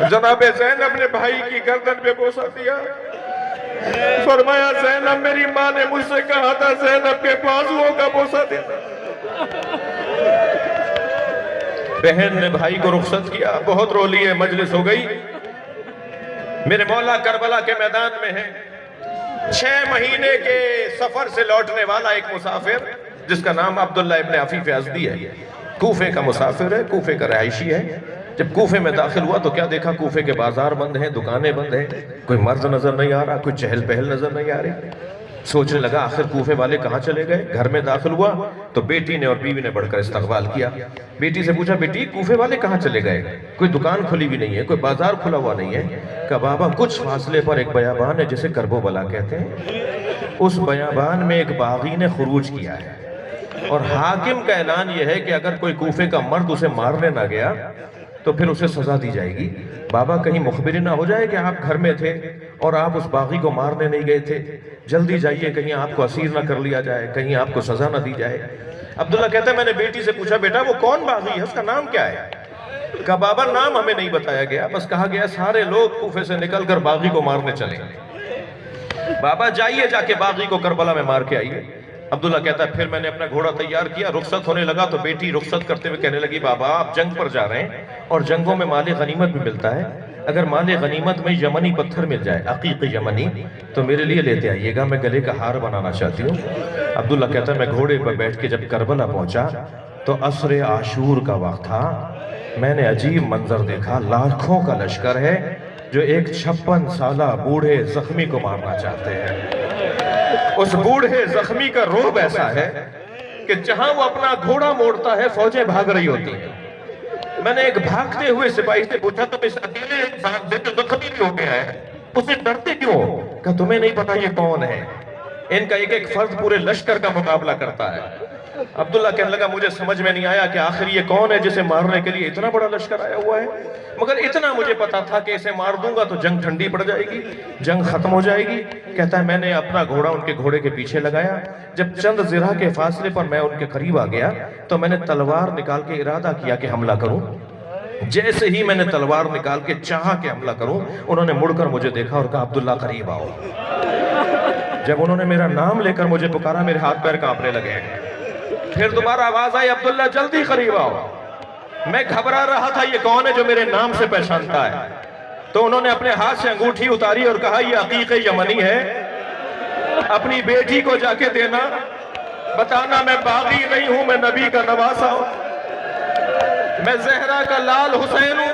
جناب زینب نے بھائی کی گردن پہ بوسہ دیا. فرمایا زینب میری ماں نے مجھ سے کہا تھا زینب کے بازوؤں کا بوسہ دینا. بہن نے بھائی کو رخصت کیا. بہت رو لیے, مجلس ہو گئی. میرے مولا کربلا کے میدان میں ہے. 6 مہینے کے سفر سے لوٹنے والا ایک مسافر جس کا نام عبداللہ ابن عفیف ازدی ہے. کوفے کا مسافر ہے, کوفے کا رہائشی ہے. جب کوفے میں داخل ہوا تو کیا دیکھا, کوفے کے بازار بند ہیں, دکانیں بند ہیں, کوئی مرد نظر نہیں آ رہا, کوئی چہل پہل نظر نہیں آ رہی. سوچنے لگا آخر کوفے والے کہاں چلے گئے. گھر میں داخل ہوا تو بیٹی نے اور بیوی نے بڑھ کر استقبال کیا. بیٹی سے پوچھا بیٹی کوفے والے کہاں چلے گئے, کوئی دکان کھلی بھی نہیں ہے, کوئی بازار کھلا ہوا نہیں ہے. کہا بابا کچھ فاصلے پر ایک بیابان ہے جسے کرب و بلا کہتے ہیں, اس بیابان میں ایک باغی نے خروج کیا ہے اور حاکم کا اعلان یہ ہے کہ اگر کوئی کوفے کا مرد اسے مارنے نہ گیا تو پھر اسے سزا دی جائے گی. بابا کہیں مخبری نہ ہو جائے کہ آپ گھر میں تھے اور آپ اس باغی کو مارنے نہیں گئے تھے, جلدی جائیے کہیں آپ کو اسیر نہ کر لیا جائے, کہیں آپ کو سزا نہ دی جائے. عبداللہ کہتا ہے میں نے بیٹی سے پوچھا بیٹا وہ کون باغی ہے, اس کا نام کیا ہے؟ کہا بابا نام ہمیں نہیں بتایا گیا, بس کہا گیا سارے لوگ کوفے سے نکل کر باغی کو مارنے چلیں. بابا جائیے جا کے باغی کو کربلا میں مار کے آئیے. عبداللہ کہتا ہے پھر میں نے اپنا گھوڑا تیار کیا, رخصت ہونے لگا تو بیٹی رخصت کرتے ہوئے کہنے لگی بابا آپ جنگ پر جا رہے ہیں اور جنگوں میں مال غنیمت بھی ملتا ہے, اگر مال غنیمت میں یمنی پتھر مل جائے, عقیق یمنی, تو میرے لیے لیتے آئیے گا, میں گلے کا ہار بنانا چاہتی ہوں. عبداللہ کہتا ہے میں گھوڑے پر بیٹھ کے جب کربلا پہنچا تو عصر عاشور کا وقت تھا. میں نے عجیب منظر دیکھا, لاکھوں کا لشکر ہے جو ایک 56 سالہ بوڑھے زخمی کو مارنا چاہتے ہیں. اس بوڑھے زخمی کا روب ایسا ہے کہ جہاں وہ اپنا گھوڑا موڑتا ہے فوجیں بھاگ رہی ہوتی ہیں. میں نے ایک بھاگتے ہوئے سپاہی سے پوچھا تم اس اکیلے انسان سے جو زخمی بھی ہو گیا ہے اسے ڈرتے کیوں؟ کہ تمہیں نہیں پتا یہ کون ہے, ان کا ایک ایک فرد پورے لشکر کا مقابلہ کرتا ہے. عبداللہ کہنے لگا مجھے سمجھ میں نہیں آیا کہ آخر یہ کون ہے جسے مارنے کے لیے اتنا بڑا لشکر آیا ہوا ہے, مگر اتنا مجھے پتا تھا کہ اسے مار دوں گا تو جنگ ٹھنڈی پڑ جائے گی, جنگ ختم ہو جائے گی. کہتا ہے میں نے اپنا گھوڑا ان کے گھوڑے کے پیچھے لگایا, جب چند ذرا کے فاصلے پر میں ان کے قریب آ گیا تو میں نے تلوار نکال کے ارادہ کیا کہ حملہ کروں. جیسے ہی میں نے تلوار نکال کے چاہا کہ حملہ کروں, انہوں نے مڑ کر مجھے دیکھا اور کہا عبداللہ قریب آؤ. جب انہوں نے میرا نام لے کر مجھے پکارا میرے ہاتھ پیر کانپنے لگے. پھر دوبارہ آواز آئی عبداللہ جلدی قریب آؤ. میں گھبرا رہا تھا یہ کون ہے جو میرے نام سے پہچانتا ہے, تو انہوں نے اپنے ہاتھ سے انگوٹھی اتاری اور کہا یہ عقیق یمنی ہے, اپنی بیٹی کو جا کے دینا, بتانا میں باغی نہیں ہوں, میں نبی کا نواسا ہوں, میں زہرا کا لال حسین ہوں.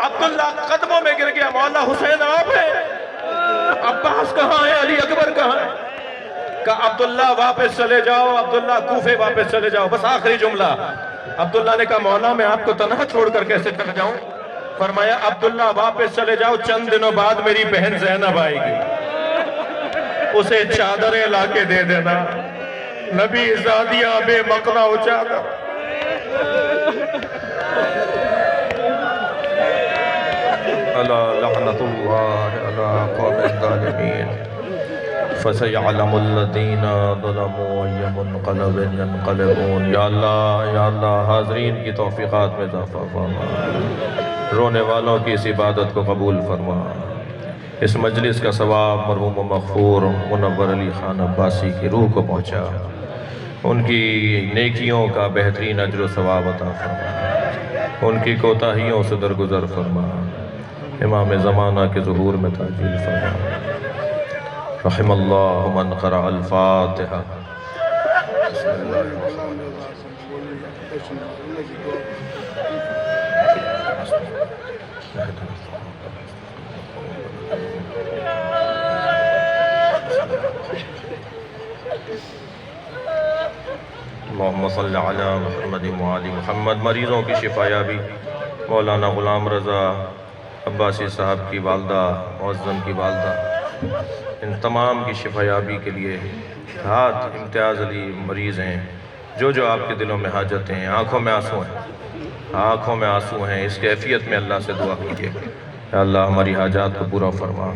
عبداللہ قدموں میں گر گیا, مولا حسین آپ ہیں, عباس کہاں ہے, علی اکبر کہاں ہے؟ کہا عبداللہ واپس چلے جاؤ, عبداللہ کوفے واپس چلے جاؤ. بس آخری جملہ. عبداللہ نے کہا مولا میں آپ کو تنہا چھوڑ کر کیسے چلے جاؤں؟ فرمایا عبداللہ واپس چلے جاؤ, چند دنوں بعد میری بہن زینب آئے گی, اسے چادریں لا کے دے دینا, نبی زادیاں بے مقنع ہو چادر. الا لعنت اللہ علی قوم الظالمین فَسَيَعْلَمُ الَّذِينَ ظَلَمُوا أَيَّ مُنْقَلَبٍ يَنْقَلِبُونَ. یا اللہ حاضرین کی توفیقات میں اضافہ فرما, رونے والوں کی اس عبادت کو قبول فرما. اس مجلس کا ثواب مرحوم و مغفور منور علی خان عباسی کی روح کو پہنچا, ان کی نیکیوں کا بہترین اجر و ثواب عطا فرما, ان کی کوتاہیوں سے درگزر فرما, امام زمانہ کے ظہور میں تعجیل فرما. رحم اللہ من قرأ الفاتحہ. بسم اللہ الرحمن الرحیم. اللہم صلی علی محمد وآل محمد۔ مریضوں کی شفا یابی مولانا غلام رضا عباسی صاحب کی والدہ، معظم کی والدہ، ان تمام کی شفا یابی کے لیے ہاتھ امتیاز علی مریض ہیں، جو آپ کے دلوں میں حاجتیں ہیں، آنکھوں میں آنسو ہیں، آنکھوں میں آنسو ہیں، اس کیفیت میں اللہ سے دعا کیجئے کہ اللہ ہماری حاجات کو پورا فرما۔